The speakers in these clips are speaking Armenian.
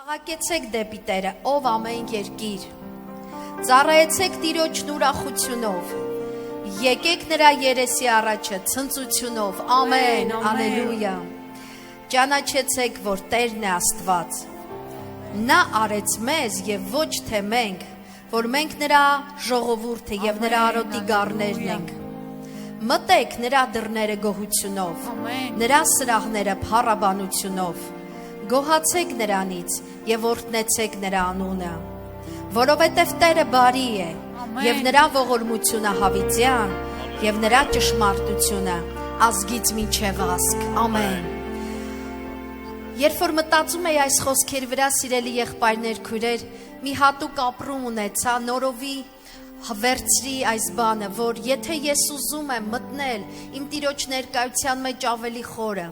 Աղակեցեք դեպի Տերը, ով ամեն երկիր, ծառայեցեք Տիրոջն ուրախությունով, եկեք նրա երեսի առաջը ցնծությունով, ամեն, ալելույա, ճանաչեցեք, որ Տերն է Աստված, նա արեց մեզ և ոչ թե մենք, որ մենք նրա ժողովուրդը և նրա արոտի գառներն ենք, մտեք նրա դռները գոհությունով, նրա սրահները փառաբանությունով, գոհացեք նրանից և օրհնեցեք նրա անունը, որովհետև Տերը բարի է և նրա ողորմությունը հավիտյան և նրա ճշմարտությունը ազգից մինչև ազգ, ամեն։ Երբ որ մտածում էի այս խոսքերի վրա, սիրելի եղբայրներ, քույրեր, մի հատուկ ապրում ունեցա, նորովի վերցրի այս բանը, որ եթե ես ուզում եմ մտնել իմ Տիրոջ ներկայության մեջ ավելի խորը,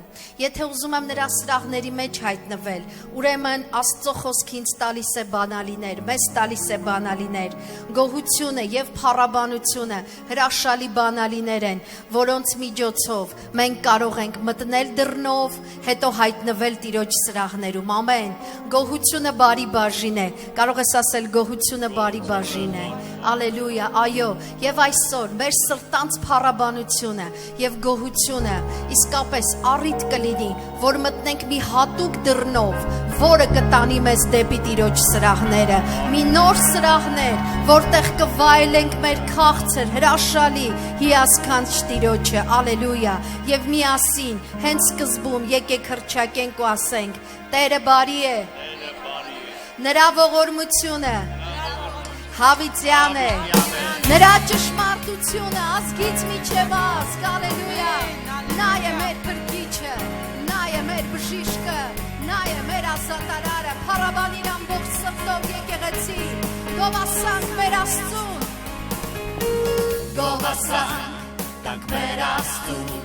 եթե ուզում եմ նրա սրահների մեջ հայտնվել, ուրեմն Աստծո խոսքը ինձ տալիս է բանալիներ, մեզ տալիս է բանալիներ, գոհությունը և փառաբանությունը հրաշալի բանալիներ են, որոնց միջոցով մենք կարող ենք մտնել դռնով, հետո հայտնվել Տիրոջ սրահներում, ամեն, գոհությունը բարի բաժին է, կարող ես ասել գոհությունը բարի բաժին է, ալելույա, այո, և այսօր մեր սրտանց փառաբանությունը և գոհությունը իսկապես առիթ կլինի, որ մտնենք մի հատուկ դռնով, որը կտանի մեզ դեպի Տիրոջ սրահները, մի նոր սրահներ, որտեղ կվայելենք մեր քաղցր, հրաշալի, հիասքանչ Տիրոջը, ալելույա, և միասին, հենց սկզբում եկեք հռչակենք ու ասենք, Տերը բարի է, նրա ողորմությունը հավիտյան է, նրա ճշմարտությունը ազգից մինչև ազգ, ալելույա, նա է մեր փրկիչը, նա է մեր բժիշկը, նա է մեր ազատարարը, փառաբանիր ամբողջ սրտով եկեղեցի, գովասանք մեր Աստծուն, գովասանք տանք մեր Աստծուն,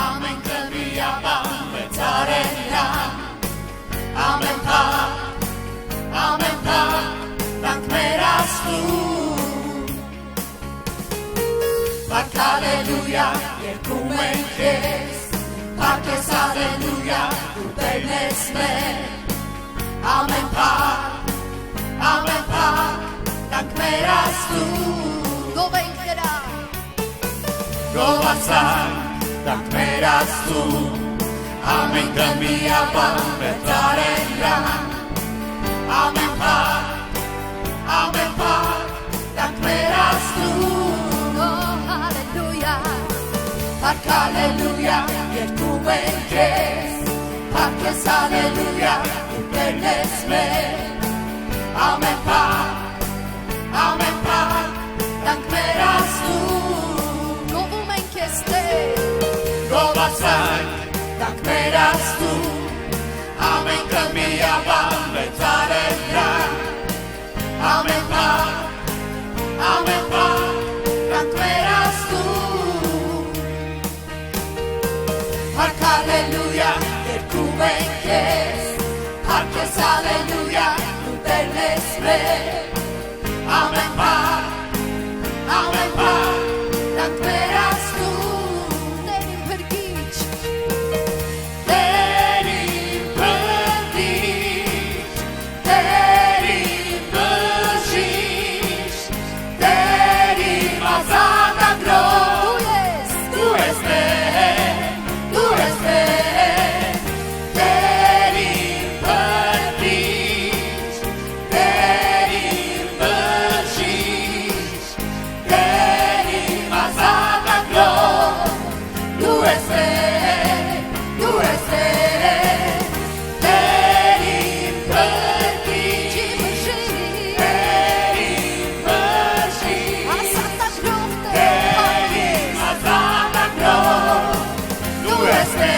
ամենքը միաբան մեծարել Նրան, ամեն փառք տանք մեր Աստծուն, փառք հալելույա, երգում ենք քեզ, փառք ես հալելույա, դու Տերն ես մեր, ամեն փառք տանք մեր Աստծուն, գովենք Նրան, գովասանք տանք մեր Աստծուն, ամենքը միաբան մեծարել Նրան, ամեն փառք տանք մեր Աստծուն, հալելույա, փառք հալելույա, երգում ենք քեզ, փառք ես հալելույա, դու Տերն ես մեր, ամեն փառք տանք մեր Աստծուն, գովում ենք քեզ Տեր, գովասանք տանք մեր Աստծուն, ամենքը միաբան մեծարել Նրան, ամեն փառք տանք մեր Աստծուն, փառք հալելույա, երգում ենք քեզ, փառք ես հալելույա, դու Տերն ես մեր, ամեն փառք տանք մեր Աստծուն, Տեր իմ փրկիչ, Տեր իմ փրկիչ, Տեր իմ բժիշկ, Տեր իմ ազատագրող, դու ես Տեր, Տեր իմ փրկիչ, Տեր իմ բժիշկ, Տեր իմ ազատագրող, դու ես Տեր, Տեր իմ փրկիչ, Տեր իմ բժիշկ, ազատագրող Տեր իմ ազատագրող, դու ես Տեր,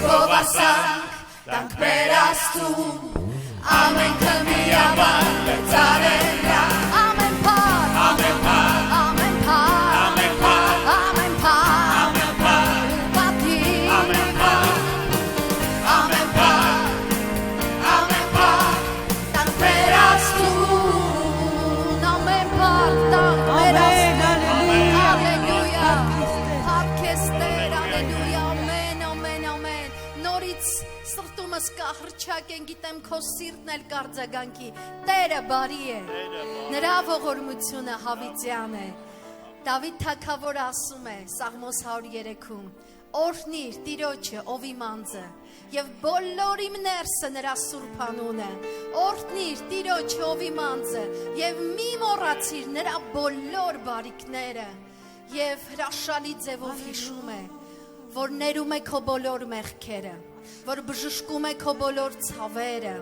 գովասանք տանք մեր Աստծուն, ամենքը միաբան մեծարել Նրան, ամեն փառք, ամեն փառք, ամեն փառք, ամեն փառք, ամեն փառք, ամեն փառք, պատիվ, ամեն փառք, ամեն փառք, տանք մեր Աստծուն, ամեն փառք, տանք մեր Աստծուն, Ամեն, հալելույա, փառք քեզ Տեր, Ալելույա, ամեն, ամեն, ամեն։ Նորից սրտումս կա հրճակ են, գիտեմ քո սիրտն էլ կարձագանքի։ Տերը բարի է։ Նրա ողորմությունը հավիտյան է։ Դավիթ թագավորը ասում է Սաղմոս 103-ում. Օրհնիր Տիրոջը ով իմ անձը եւ բոլոր իմ ներսը նրա սուրբ անունը։ Օրհնիր Տիրոջը ով իմ անձը եւ մի մոռացիր նրա բոլոր բարիքները։ Եվ հրաշալի ձևով հիշում է, որ ներում է քո բոլոր մեղքերը, որ բժշկում է քո բոլոր ցավերը,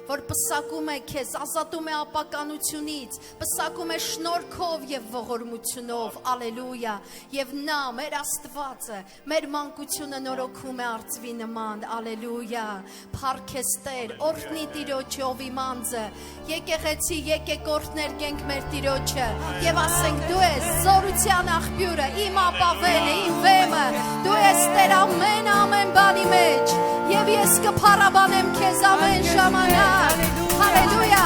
որ պսակում է քեզ, ազատում է ապականությունից, պսակում է շնորհքով եւ ողորմությունով, ալելույա, եւ նա մեր Աստվածը, մեր մանկությունը նորոգում է արծվի նման, ալելույա, փառք ես Տեր, օրհնի Տիրոջը ով իմ անձը, եկեղեցի, եկեք օրհներգենք մեր Տիրոջը եւ ասենք դու ես զորության աղբյուրը, իմ ապավենը, իմ վեմը, դու ես Տեր ամեն բանի մեջ եւ ես կփառաբանեմ քեզ ամեն ժամանակ, հալելույա։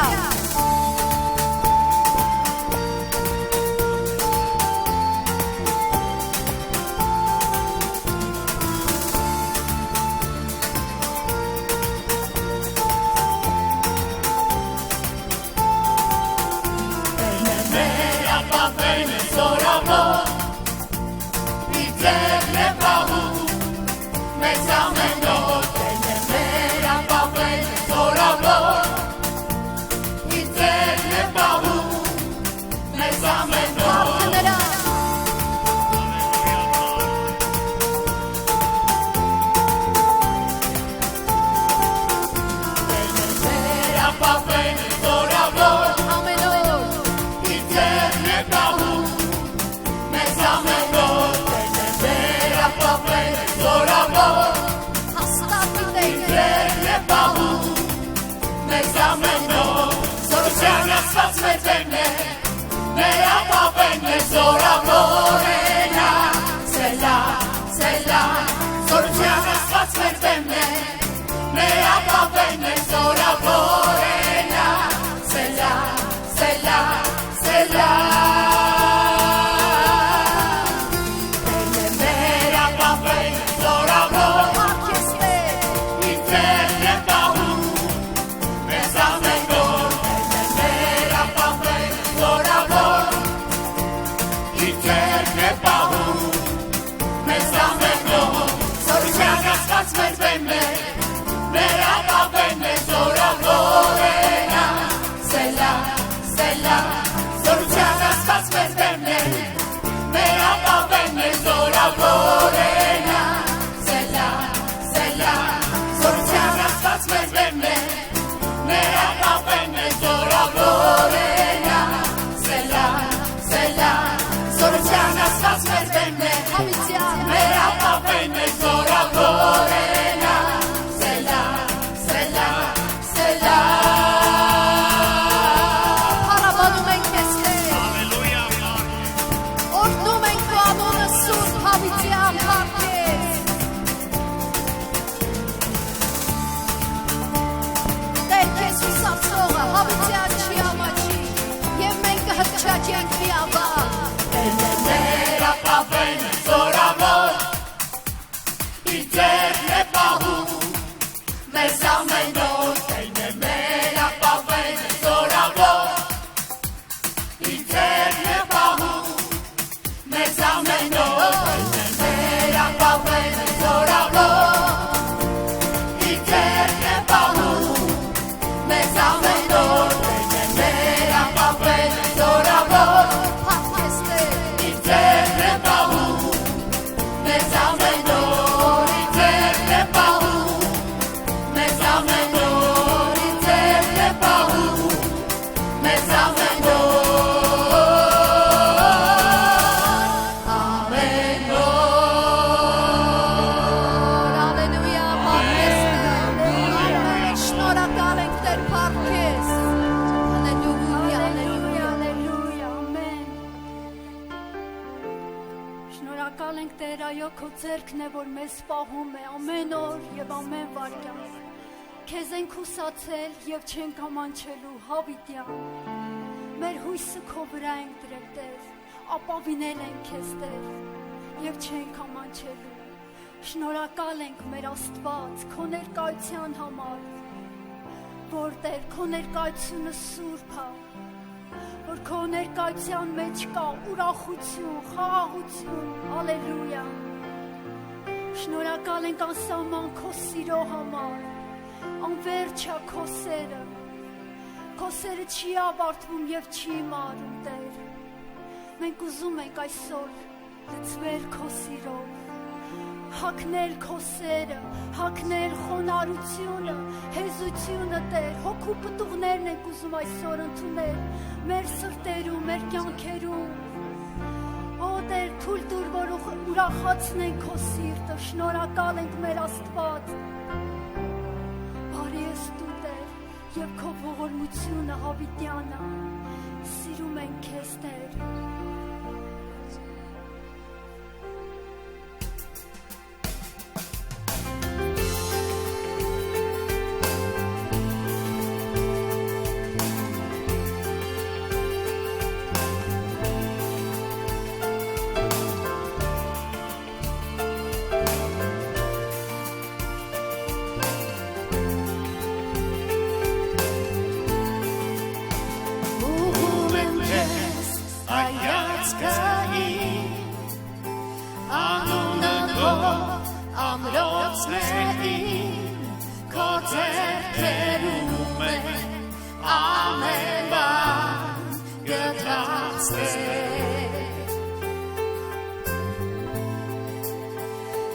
Քեզ ենք հուսացել եւ չենք ամանչելու հավիտյան։ Մեր հույսը քո վրա ենք դրել Տեր, ապավինել ենք քեզ Տեր։ եւ չենք ամանչելու։ Շնորհակալ ենք մեր Աստված քո ներկայության համար, որտեղ քո ներկայությունը սուրբ է, որ քո ներկայության մեջ կա ուրախություն, խաղաղություն, հալելույա։ Շնորհակալ ենք անսահման քո սիրո համար, անվերջ է քո սերը չի ավարտվում եւ չի մարում, Տեր։ Մենք ուզում ենք այսօր լցվել քո սիրով, հագնել քո սերը, հագնել խոնարհությունը, հեզությունը, Տեր, հոգու պտուղներն ենք ուզում այսօր ընդունել մեր սրտերում, մեր կյանքերում։ Օ Տեր, թույլ տուր, որ ուրախացնենք քո սիրտը, շնորհակալ ենք մեր Աստված։ Բարի ես դու, Տեր, եւ քո ողորմությունը հավիտյան է։ Սիրում ենք քեզ, Տեր։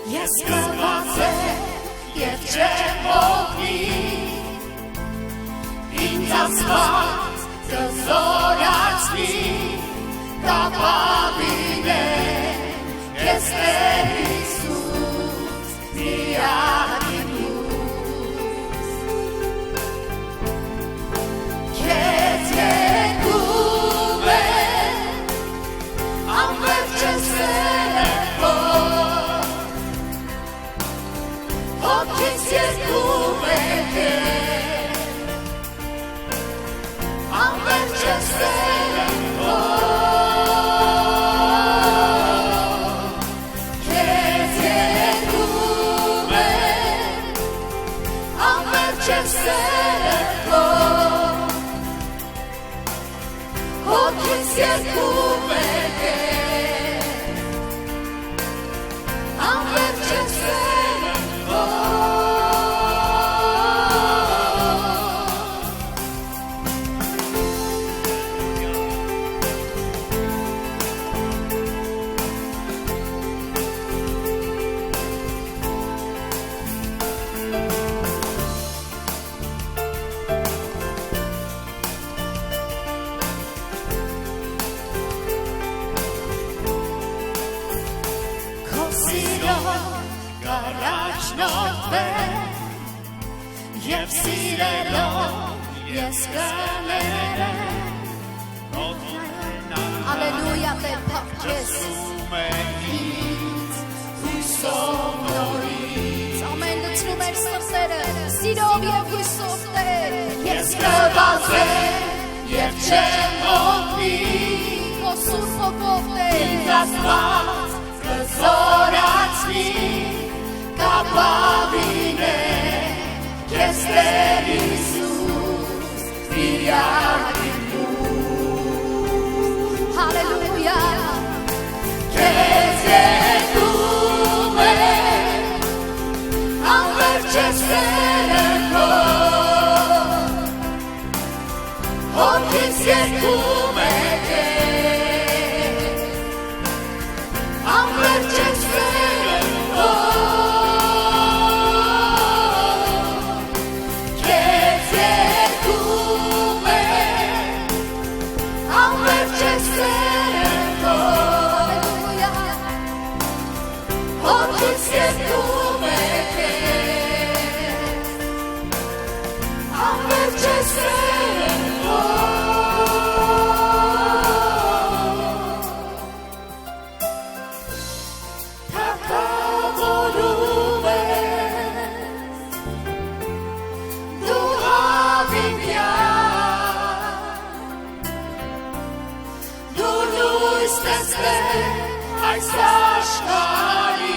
Ես կվացել և չեմ հոգնի, ինձ ասված կզորացնի, կապավին է, ես Տեր Հիսուս, միակի լույս։ Քեզ եկում է, անվերջը սերը քո, հոգիս եկում է քեզ, անվերջը սերը քո, քեզ եկում է, անվերջը սերը քո, հոգիս եկում է քեզ, անվերջը սերը քո։ Եվ սիրելով ես կներեմ Ալելույա, Տեր, փափչես ինձ հույսով նորից ամեն լցնում էր սրտերը սիրով եւ հույսով, Տեր, ես կվազեմ և չեմ հոգնի քո սուրբ հոգով, Տեր, ինձ ասված կզորացնի կապավին է Ես Տեր Հիսուս, միակի լույս։ հալելույա, Քեզ եկում է, անվերջ է սերը քո, հոգիս եկում է քեզ, անվերջ է սերը քո, Հոգիս եկում է քեզ, անվերջ է սերը քո։ Թագավորում ես, դու հավիտյան, դու լույս տեսնել այս աշխարհի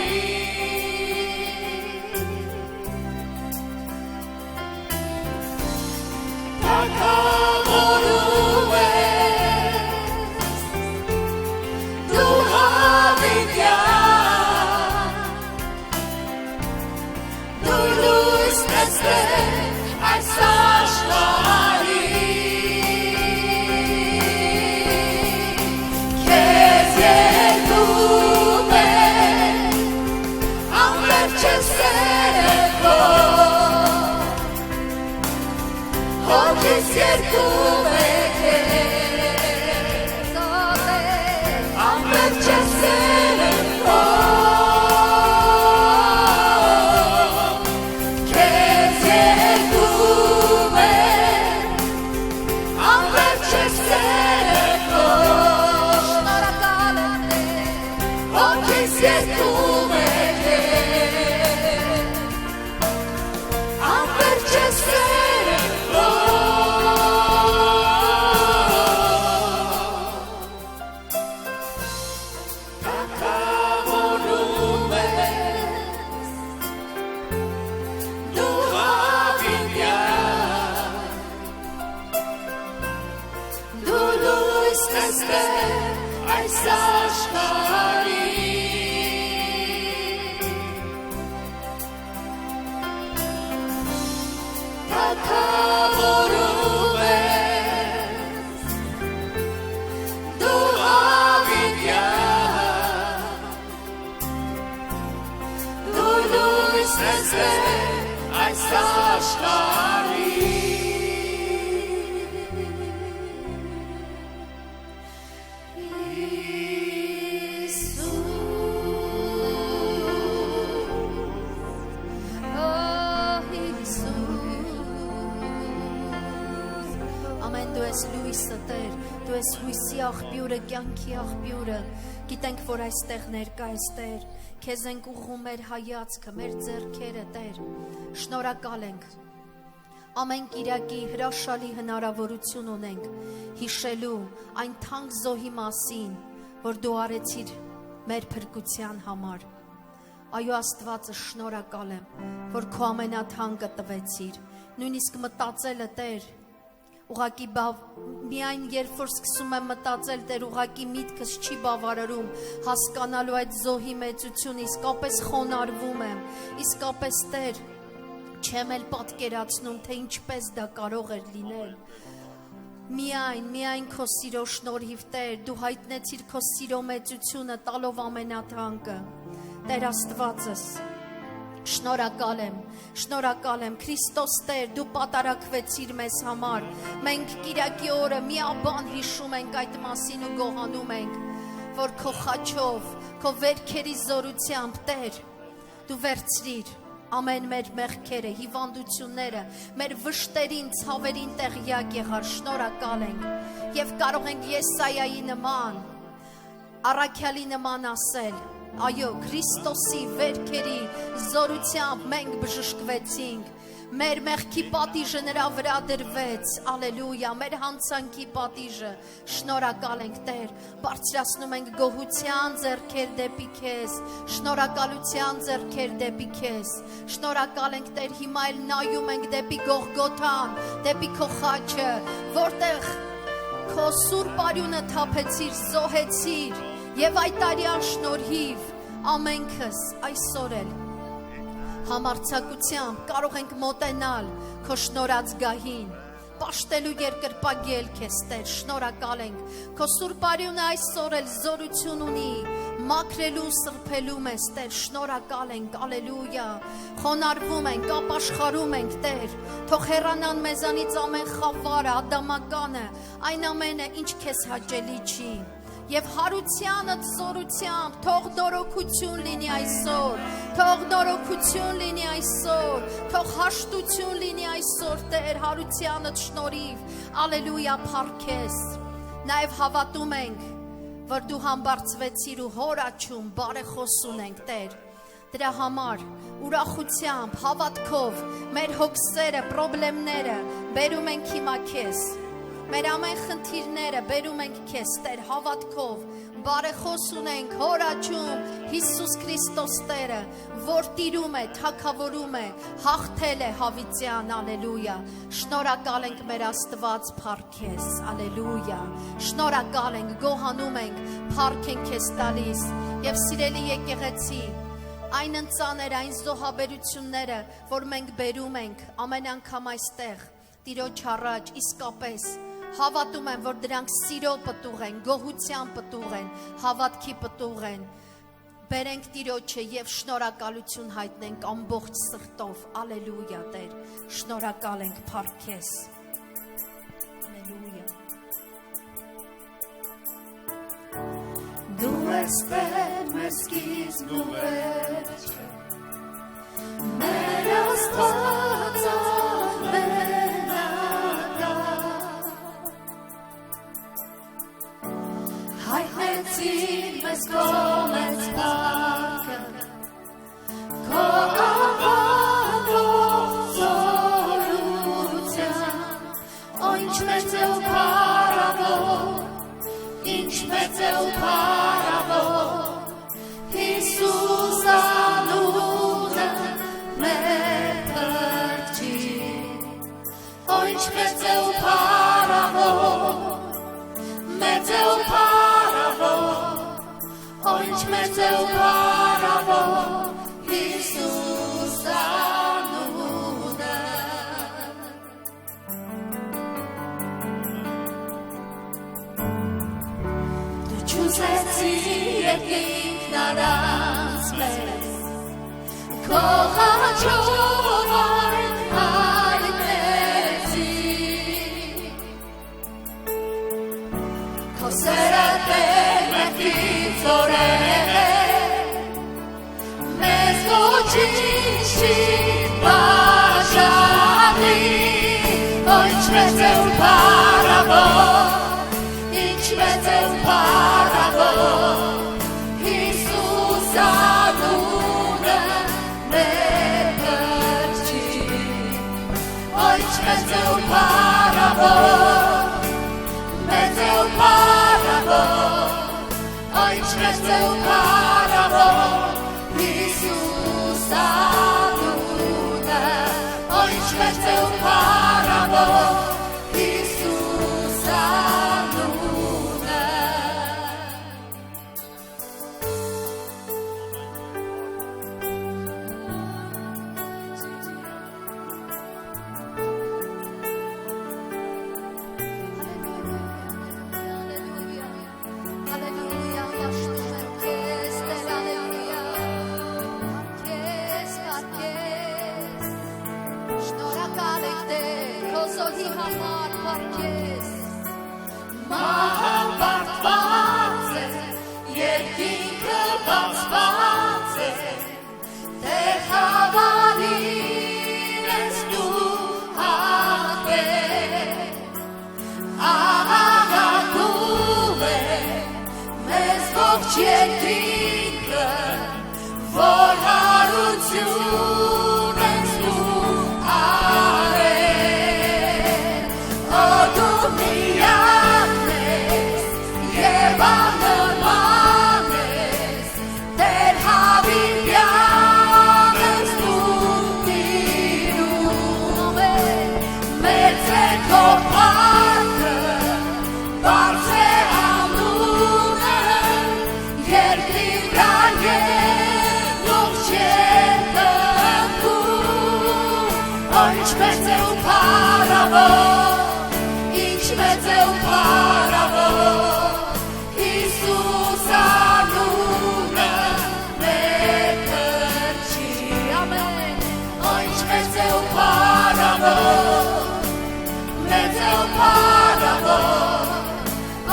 Թագավորում ես դու հավիտյան դու լույս ես այս աշխարհի քեզ երգում եմ անվերջ սերը քո Հոգիս երգում է քեզ անվերջ սերը քո քեզ երգում եմ անվերջ սերը քո շնորհակալ եմ հոգիս երգում է քեզ անվերջ սերը այս աշխարհի Թագավորում ես դու հավիտյան դու լույս ես այս աշխարհի Դու ես լույսը Տեր, դու ես հույսի աղբյուրը, կյանքի աղբյուրը, գիտենք, որ այստեղ ներկա ես Տեր, քեզ ենք ուղղում մեր հայացքը, մեր ձեռքերը Տեր, շնորհակալ ենք, ամեն կիրակի հրաշալի հնարավորություն ունենք հիշելու այն թանկ զոհի մասին, որ դու արեցիր մեր փրկության համար, այո Աստվածը շնորհակալ եմ, որ քո ամենաթանկը տվեցիր, նույնիսկ մտածելը Տեր, ուղղակի միայն երբ որ սկսում եմ մտածել Տեր ուղղակի միտքս չի բավարարում հասկանալու այդ զոհի մեծությունը իսկապես խոնարհվում եմ իսկապես Տեր չեմ էլ պատկերացնում թե ինչպես դա կարող էր լինել միայն քո սիրո շնորհիվ Տեր դու հայտնեցիր քո սիրո մեծությունը տալով ամենաթանկը Տեր Աստվածս Շնորհակալ եմ, Քրիստոս Տեր, դու պատարակվեցիր մեզ համար, մենք կիրակի օրը միաբան հիշում ենք այդ մասին ու գոհանում ենք, որ քո խաչով, քո վերքերի զորությամբ Տեր, դու վերցրիր ամեն մեր մեղքերը, հիվանդությունները, մեր վշտերին, ցավերին տեղյակ եղար, շնորհակալ ենք եւ կարող ենք Եսայայի նման, Առաքյալի նման ասել Այո, Քրիստոսի վերքերի զորությամբ մենք բժշկվեցինք, մեր մեղքի պատիժը նրա վրա դրվեց, ալելույա, մեր հանցանքի պատիժը, շնորհակալ ենք Տեր, բարձրացնում ենք գոհության ձեռքեր դեպի քեզ, շնորհակալության ձեռքեր դեպի քեզ, շնորհակալ ենք Տեր, հիմա էլ նայում ենք դեպի Գողգոթան, դեպի քո խաչը, որտեղ քո սուրբ արյունը թափեցիր, զոհեցիր Եվ այդ արյան շնորհիվ ամենքս այսօր էլ համարձակությամբ կարող ենք մոտենալ քո շնորհած գահին, պաշտելու երկրպագել քեզ Տեր, շնորհակալ ենք, քո սուրբ արյունը այսօր էլ զորություն ունի, մաքրելու, սրբելու մեզ Տեր, շնորհակալ ենք, ալելույա, խոնարհվում ենք, ապաշխարում ենք Տեր, թող հեռանան մեզանից ամեն խավարը, ադամականը, այն ամենը, ինչ քեզ հաճելի չի Եվ հարությանդ զորությամբ թող նորոգություն լինի այսօր, թող նորոգություն լինի այսօր, թող հաշտություն լինի այսօր Տեր, հարությանդ շնորհիվ, ալելույա փառքես, նաև հավատում ենք, որ դու համբարձվեցիր ու հոր աչում բարեխոս ունենք Տեր, դրա համար ուրախությամբ, հավատքով մեր հոգսերը, պրոբլեմները բերում ենք հիմա քեզ Մեր ամեն խնդիրները բերում ենք քեզ, Տեր, հավատքով, բարեխոս ունենք Հոր աչում Հիսուս Քրիստոս Տերը, որ տիրում է, թագավորում է, հաղթել է հավիտյան, ալելույա։ Շնորհակալ ենք մեր Աստված, փառք քեզ, ալելույա։ Շնորհակալ ենք, գոհանում ենք, փառք ենք քեզ տալիս։ Եվ սիրելի եկեղեցի, այն ընծաները, այն զոհաբերությունները, որ մենք բերում ենք ամեն անգամ այստեղ, Տիրոջ առաջ, իսկապես հավատում եմ, որ դրանք սիրո պտուղ են, գոհության պտուղ են, հավատքի պտուղ են։ Բերենք Տիրոջը եւ շնորհակալություն հայտնենք ամբողջ սրտով։ Ալելույա, Տեր։ Շնորհակալ ենք, փառք քեզ։ Ալելույա։ Դու ես Տեր, մեր սկիզբն ու վերջը, մեր Աստված ամենակալ, հայտնեցիր մեզ քո մեծ փառքը, քո աղաղակող զորությամբ, ինչ մեծ է ու փառավոր, ինչ մեծ է ու փառավոր, Հիսուս անունը մեր փրկչին, ինչ մեծ է ու փառավոր, մեծ է ու փառավոր, ինչ մեծ է ու փառավոր, Հիսուս անունը։ Դու չուզեցիր երկինքն առանց մեզ, քո ղաչով այն հայտնեցիր, քո սերը Տեր մեկից օրեր, մեզ ոչինչ չի բաժանի, ինչ մեծ է ու փառավոր, ինչ մեծ է ու փառավոր, Հիսուս անունը մեր փրկչին, ինչ մեծ է ու փառավոր, մեծ է ու փառավոր, ինչ մեծ է ու փառավոր, Հիսուս անունը, ինչ մեծ է ու փառավոր, Հիսուս անունը։ Ալելույա, աշտում եմ քեզ, Տեր, ալելույա, քեզ, քեզ, շնորհակալ ենք, Տեր, քո զոհի համար, փառք քեզ։ Մահապարտված է, երկինքը բացված է, Տեր հավանին ես դու հաղթել, աղաղակում է մեզ ողջ երկինքը, որ հարություն ես դու արել, Օ դու միակն ես և աննման ես, Տեր հավիտյան ես դու տիրում, մեծ է քո փառքը, բարձր է անունը, երկրի վրա և ողջ երկնքում, ինչ մեծ է ու փառավոր, ինչ մեծ է ու փառավոր, Հիսուս անունը մեր փրկչին, ամեն, ինչ մեծ է ու փառավոր, մեծ է ու փառավոր,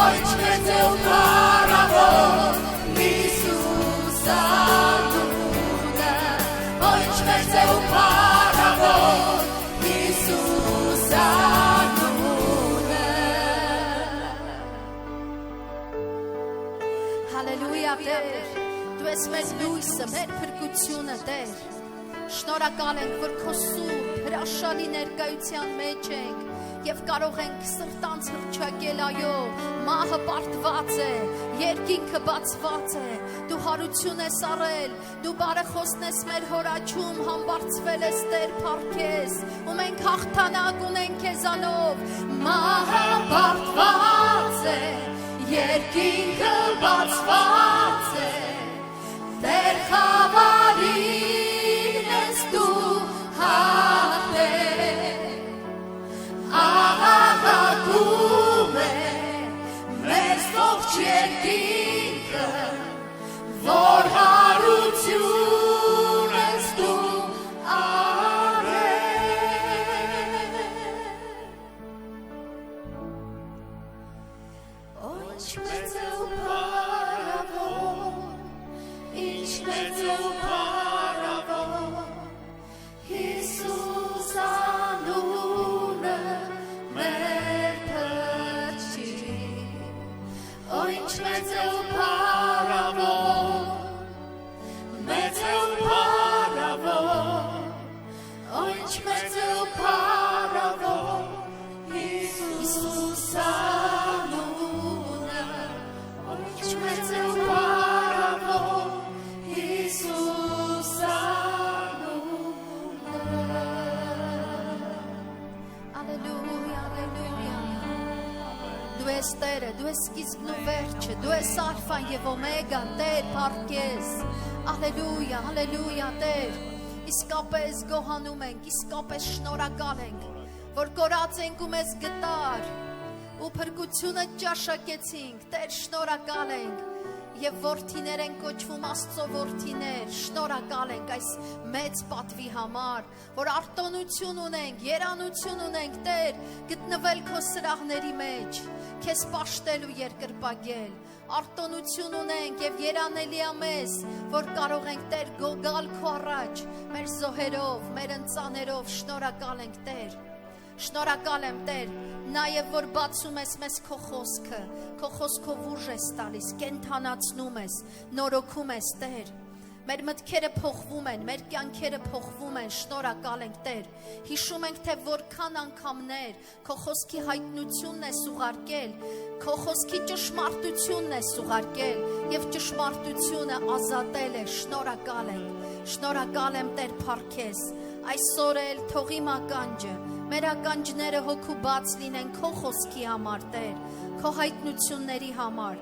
ինչ մեծ է ու փառավոր, Հիսուս անունը, ինչ մեծ է ու փառավոր, Հիսուս անունը։ Հալելույա, Տեր, դու ես մեր լույսը, մեր փրկությունը, Տեր։ Շնորհակալ ենք, որ քո սուրբ հրաշալի ներկայության մեջ ենք Եվ կարող ենք սրտանց հռչակել այո, մահը պարտված է, երկինքը բացված է, դու հարություն ես արել, դու բարեխոսն ես մեր հորաչում, համբարձվել ես Տեր փառքես, ու մենք հաղթանակ ունենք քեզանով, Մահը պարտված է, երկինքը բացված է, Տեր խավարին ես դու հաղթել, աղաղակում է մեզ ողջ երկինքը, որ հարություն ես դու արել, Ինչ մեծ է ու փառավոր, Ինչ մեծ է ու փառավոր, Հիսուս անունը մեր փրկիչ, Ինչ մեծ է ու փառավոր, մեծ է ու փառավոր, Ինչ մեծ է ու փառավոր, Հիսուս անունը, Ինչ մեծ է ու փառավոր, Հիսուս անունը, Ալելույա, ալելույա։ Դու ես Տերը, դու ես սկիզբն ու վերջը, դու ես Ալֆան եւ Օմեգան, Տեր, փառքես։ Ալելույա, ալելույա, Տեր։ Իսկապես գոհանում ենք, իսկապես շնորհակալ ենք, որ կորած ենք ու մեզ գտար, ու փրկությունը ճաշակեցինք, Տեր, շնորհակալ ենք։ Եվ որդիներ են կոչվում Աստծո որդիներ, շնորհակալ ենք այս մեծ պատվի համար, որ արտոնություն ունենք, երանություն ունենք, Տեր, գտնվել քո սրահների մեջ, քեզ պաշտել ու երկրպագել, արտոնություն ունենք եւ երանելի է մեզ, որ կարող ենք Տեր գալ քո առաջ, մեր զոհերով, մեր ընծաներով, շնորհակալ ենք Տեր։ Շնորհակալ եմ Տեր, նաև որ բացում ես մեզ քո խոսքով ուժ ես տալիս, կենթանացնում ես, նորոգում ես Տեր։ Մեր մտքերը փոխվում են, մեր կյանքերը փոխվում են, շնորհակալ ենք Տեր։ Հիշում ենք, թե որքան անգամներ քո խոսքի հայտնությունն ես ուղարկել, քո խոսքի ճշմարտությունն ես ուղարկել եւ ճշմարտությունը ազատել է, շնորհակալ ենք։ Շնորհակալ եմ Տեր փառքես։ Այսօր էլ թող իմ ականջը, մեր ականջները հոգու բաց լինեն քո խոսքի համար, Տեր, քո հայտնությունների համար։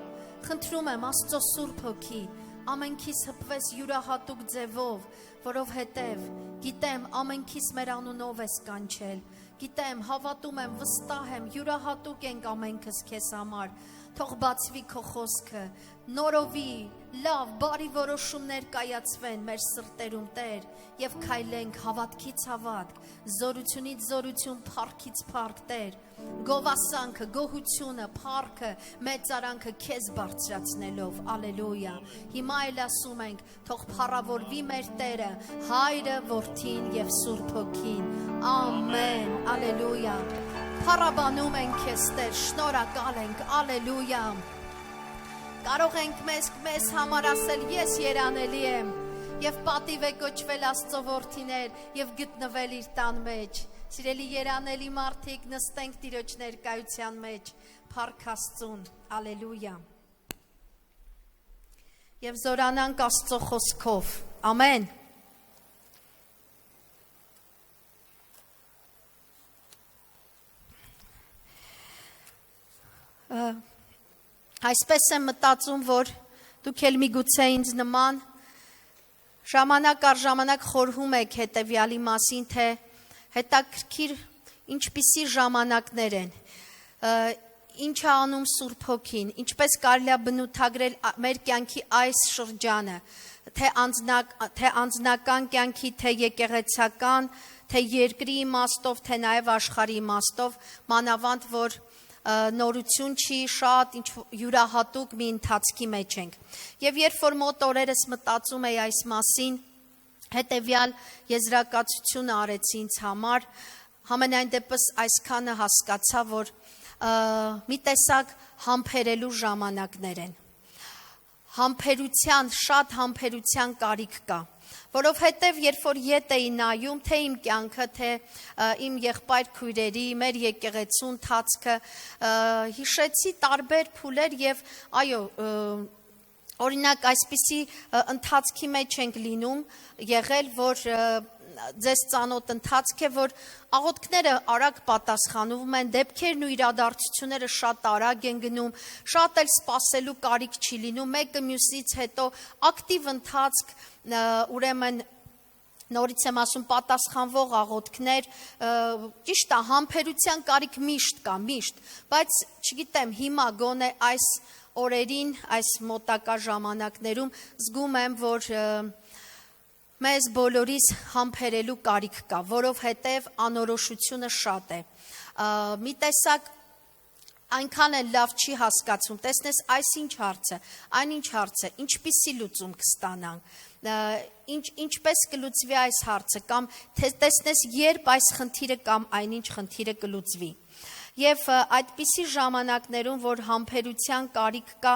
Խնդրում եմ Աստծո Սուրբ Հոգի, ամենքիս հպվես յուրահատուկ ձևով, որովհետև գիտեմ ամենքիս մեր անունով ես կանչել, գիտեմ, հավատում եմ, վստահ եմ, յուրահատուկ ենք ամենքս քեզ համար, թող բացվի քո խոսքը, նորովի, լավ, բարի որոշումներ կայացվեն մեր սրտերում, Տեր, եւ քայլենք հավատքից հավատք, զորությունից զորություն, փառքից փառք, Տեր, գովասանքը, գոհությունը, փառքը, մեծարանքը քեզ բարձրացնելով, ալելույա։ Հիմա էլ ասում ենք, թող փառավորվի մեր Տերը, Հայրը, Որդին եւ Սուրբ Հոգին։ Ամեն, ալելույա։ Փառաբանում ենք քեզ, Տեր, շնորհակալ ենք, ալելույա։ Կարող ենք մեզ համար ասել, ես երանելի եմ, եւ պատիվ է կոչվել Աստծո որդիներ եւ գտնվել իր տան մեջ։ Սիրելի երանելի մարդիկ, նստենք Տիրոջ ներկայության մեջ, փառք Աստծուն, ալելույա։ Եվ զորանանք Աստծո խոսքով, ամեն։ Այսպես եմ մտածում, որ դուք էլ միգուցե ինձ նման ժամանակ առ ժամանակ խորհում եք հետևյալի մասին, թե հետաքրքիր ինչպիսի ժամանակներ են, ինչ է անում Սուրբ Հոգին, ինչպես կարելի է բնութագրել մեր կյանքի այս շրջանը, թե անձնական կյանքի, թե եկեղեցական, թե երկրի իմաստով, թե նաև աշխարհի իմաստով, մանավանդ որ նորություն չի, շատ յուրահատուկ մի ընթացքի մեջ ենք։ Եվ երբ որ մոտ օրերս մտածում էի այս մասին, հետևյալ եզրակացությունը արեցի ինձ համար, համենայն դեպս այսքանը հասկացա, որ մի տեսակ համբերելու ժամանակներ են։ Համբերության, շատ համբերության կարիք կա։ Որովհետև երբ որ ետ էի նայում, թե իմ կյանքը, թե իմ եղբայր քույրերի, մեր եկեղեցու ընթացքը, հիշեցի տարբեր փուլեր եւ այո, օրինակ այսպիսի ընթացքի մեջ ենք լինում, եղել, որ ձեզ ծանոթ ընթացք է, որ աղոթքները արագ պատասխանվում են, դեպքերն ու իրադարձությունները շատ արագ են գնում, շատ էլ սպասելու կարիք չի լինում, մեկը մյուսից հետո ակտիվ ընթացք, ուրեմն նորից եմ ասում պատասխանվող աղոթքներ, ճիշտ է, համբերության կարիք միշտ կա, միշտ, բայց չգիտեմ, հիմա գոնե այս օրերին, այս մոտակա ժամանակներում զգում եմ, որ մեզ բոլորիս համբերելու կարիք կա, որովհետև անորոշությունը շատ է, մի տեսակ այնքան էլ լավ չի հասկացում, տեսնես այս ինչ հարց է, այն ինչ հարց է, ինչպիսի լուծում կստանանք, ինչպես կլուծվի այս հարցը, կամ տեսնես երբ այս խնդիրը կամ այնինչ խնդիրը կլուծվի։ Եվ այդպիսի ժամանակներում, որ համբերության կարիք կա,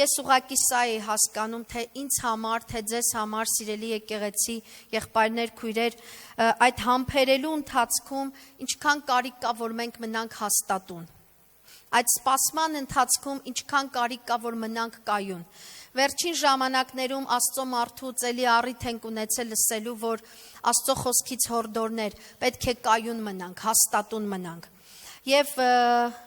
ես ուղղակի սա էի հասկանում, թե ինձ համար, թե ձեզ համար, սիրելի եկեղեցի, եղբայրներ, քույրեր, այդ համբերելու ընթացքում ինչքան կարիք կա, որ մենք մնանք հաստատուն։ Այդ սպասման ընթացքում ինչքան կարիք կա, որ մնանք կայուն։ Վերջին ժամանակներում Աստծո մարդուց էլի առիթ ենք ունեցել լսելու, որ Աստծո խոսքից հորդորներ, պետք է կայուն մնանք, հաստատուն մնանք։ Եվ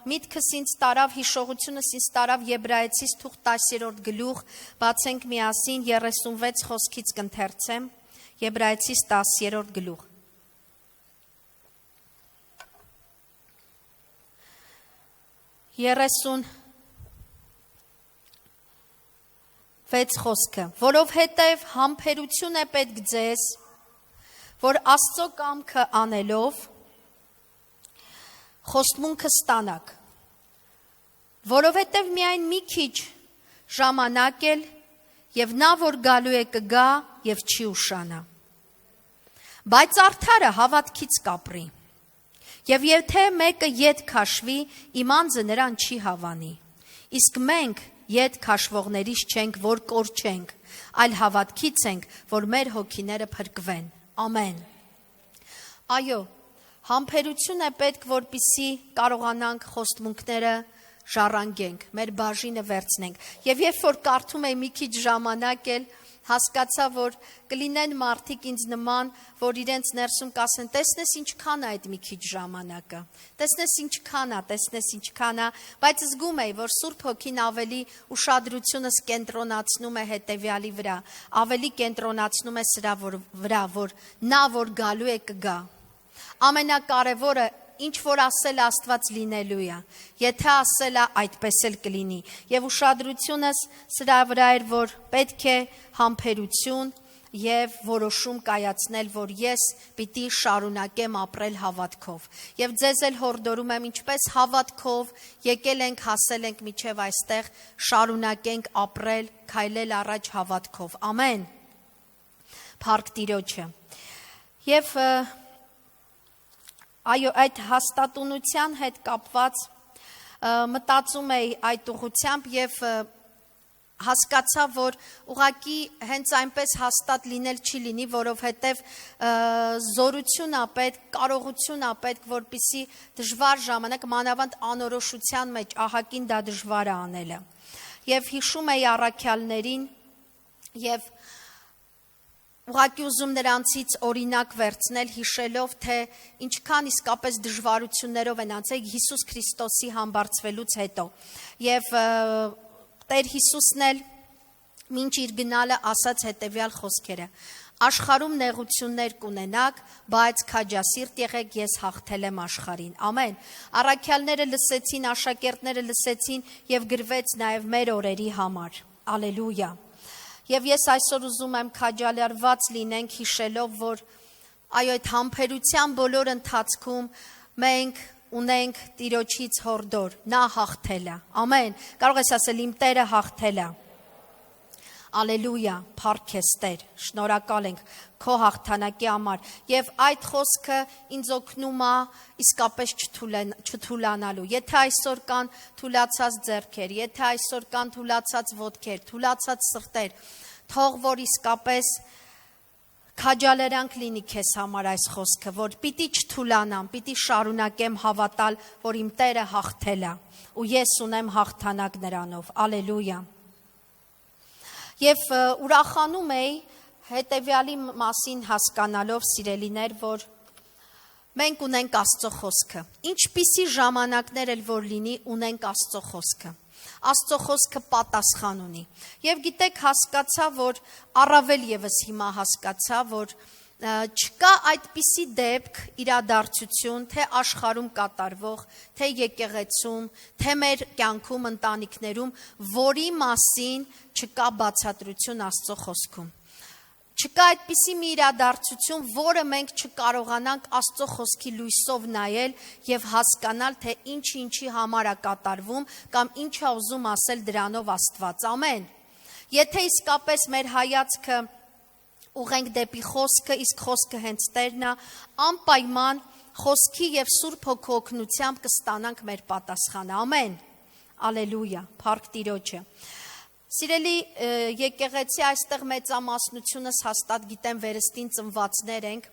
միտքս ինձ տարավ, հիշողությունս ինձ տարավ Եբրայեցիս թուղթ 10-րդ գլուխ, բացենք միասին 36 խոսքից կընթերցեմ, Եբրայեցիս 10-րդ գլուխ։ 36 խոսքը, որովհետև համբերություն է պետք ձեզ, որ Աստծո կամքը անելով խոստմունքը ստանաք, որովհետև միայն մի քիչ ժամանակ էլ և նա, որ գալու է կգա և չի ուշանա, բայց արդարը հավատքից կապրի, և եթե մեկը ետ քաշվի, իմ անձը նրան չի հավանի, իսկ մենք ետ քաշվողներից չենք, որ կոր չենք, այլ հավատքից ենք, որ մեր հոգիները փրկվեն, ամեն, այո, համբերություն է պետք, որպեսզի կարողանանք խոստմունքները ժառանգենք, մեր բաժինը վերցնենք, և երբ որ կարդում էի մի քիչ ժամանակ էլ, հասկացա, որ կլինեն մարդիկ ինձ նման, որ իրենց ներսում կասեն, տեսնես ինչքան է այդ մի քիչ ժամանակը, տեսնես ինչքան է, բայց զգում էի, որ Սուրբ Հոգին ավելի ուշադրությունս կենտրոնացնում է հետևյալի վրա, ավելի կենտրոնացնում է սրա վրա, որ նա, որ գալու է կգա, ամենակարևորը, ինչ որ ասել Աստված լինելու է, եթե ասել է այդպես էլ կլինի, և ուշադրությունս սրա վրա էր, որ պետք է համբերություն և որոշում կայացնել, որ ես պիտի շարունակեմ ապրել հավատքով, և ձեզ էլ հորդորում եմ, ինչպես հավատքով եկել ենք, հասել ենք մինչև այստեղ, շարունակենք ապրել, քայլել առաջ հավատքով, ամեն, փառք Տիրոջը, և այո, այդ հաստատունության հետ կապված մտածում էի այդ ուղղությամբ և հասկացա, որ ուղղակի հենց այնպես հաստատ լինել չի լինի, որովհետև զորություն է պետք, կարողություն է պետք, որպեսզի դժվար ժամանակ, մանավանդ անորոշության մեջ, ահագին դա դժվար է անելը։ Եվ հիշում էի առաքյալներին և ուղղակի ուզում նրանցից օրինակ վերցնել, հիշելով, թե ինչքան իսկապես դժվարություններով են անցել Հիսուս Քրիստոսի համբարձվելուց հետո։ Եվ Տեր Հիսուսն էլ մինչ իր գնալը ասաց հետևյալ խոսքերը. աշխարհում նեղություններ կունենաք, բայց քաջասիրտ եղեք, ես հաղթել եմ աշխարհին։ Ամեն։ Առաքյալները լսեցին, աշակերտները լսեցին և գրվեց նաև մեր օրերի համար։ Ալելույա։ Եվ ես այսօր ուզում եմ քաջալերված լինենք հիշելով, որ այո, այդ համբերության բոլոր ընթացքում մենք ունենք Տիրոջից հորդոր, նա հաղթել է, ամեն, կարող ես ասել իմ Տերը հաղթել է, ալելույա, փառք ես Տեր, շնորհակալ ենք քո հաղթանակի համար, և այդ խոսքը ինձ օգնում է իսկապես չթուլանալու, եթե այսօր կան թուլացած ձեռքեր, եթե այսօր կան թուլացած ոտքեր, թուլացած սրտեր, թող որ իսկապես քաջալերանք լինի քեզ համար այս խոսքը, որ պիտի չթուլանամ, պիտի շարունակեմ հավատալ, որ իմ Տերը հաղթել է, ու ես ունեմ հաղթանակ նրանով, ալելույա։ Եվ ուրախանում էի հետևյալի մասին հասկանալով, սիրելիներ, որ մենք ունենք Աստծո խոսքը, ինչպիսի ժամանակներ էլ որ լինի, ունենք Աստծո խոսքը, Աստծո խոսքը պատասխան ունի, և գիտեք հասկացա, որ առավել ևս հիմա հասկացա, որ չկա այդպիսի դեպք իրադարձություն, թե աշխարհում կատարվող, թե եկեղեցում, թե մեր կյանքում, ընտանիքներում, որի մասին չկա բացատրություն Աստծո խոսքում։ Չկա այդպիսի մի իրադարձություն, որը մենք չկարողանանք Աստծո խոսքի լույսով նայել և հասկանալ, թե ինչի համար է կատարվում կամ ինչ է ուզում ասել դրանով Աստված, ամեն։ Եթե իսկապես մեր հայացքը ուղենք դեպի խոսքը, իսկ խոսքը հենց Տերն է, անպայման խոսքի և Սուրբ Հոգու օգնությամբ կստանանք մեր պատասխանը, ամեն, ալելույա, փառք Տիրոջը։ Սիրելի եկեղեցի, այստեղ մեծամասնությունս հաստատ գիտեմ վերստին ծնվածներ ենք,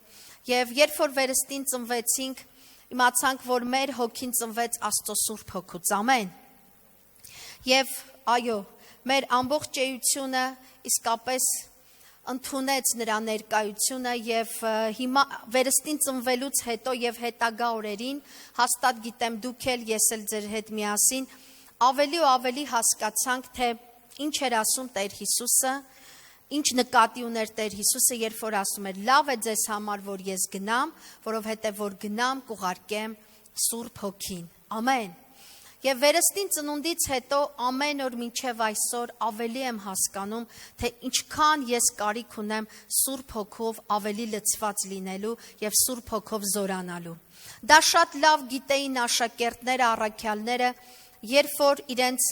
և երբ որ վերստին ծնվեցինք, իմացանք, որ մեր հոգին ծնվեց Աստծո Սուրբ Հոգուց, ամեն։ Եվ այո, մեր ամբողջ էությունը իսկապես ընդունեց նրա ներկայությունը և հիմա վերստին ծնվելուց հետո և հետագա օրերին, հաստատ գիտեմ դուք էլ, ես էլ ձեր հետ միասին, ավելի ու ավելի հասկացանք, թե ինչ էր ասում Տեր Հիսուսը, ինչ նկատի ուներ Տեր Հիսուսը, երբ որ ասում էր, լավ է ձեզ համար, որ ես գնամ, որովհետև որ գնամ կուղարկեմ Սուրբ Հոգին, ամեն։ Եվ վերստին ծնունդից հետո ամեն օր մինչև այսօր ավելի եմ հասկանում, թե ինչքան ես կարիք ունեմ Սուրբ Հոգով ավելի լցված լինելու և Սուրբ Հոգով զորանալու։ Դա շատ լավ գիտեին աշակերտները, առաքյալները, երբ որ իրենց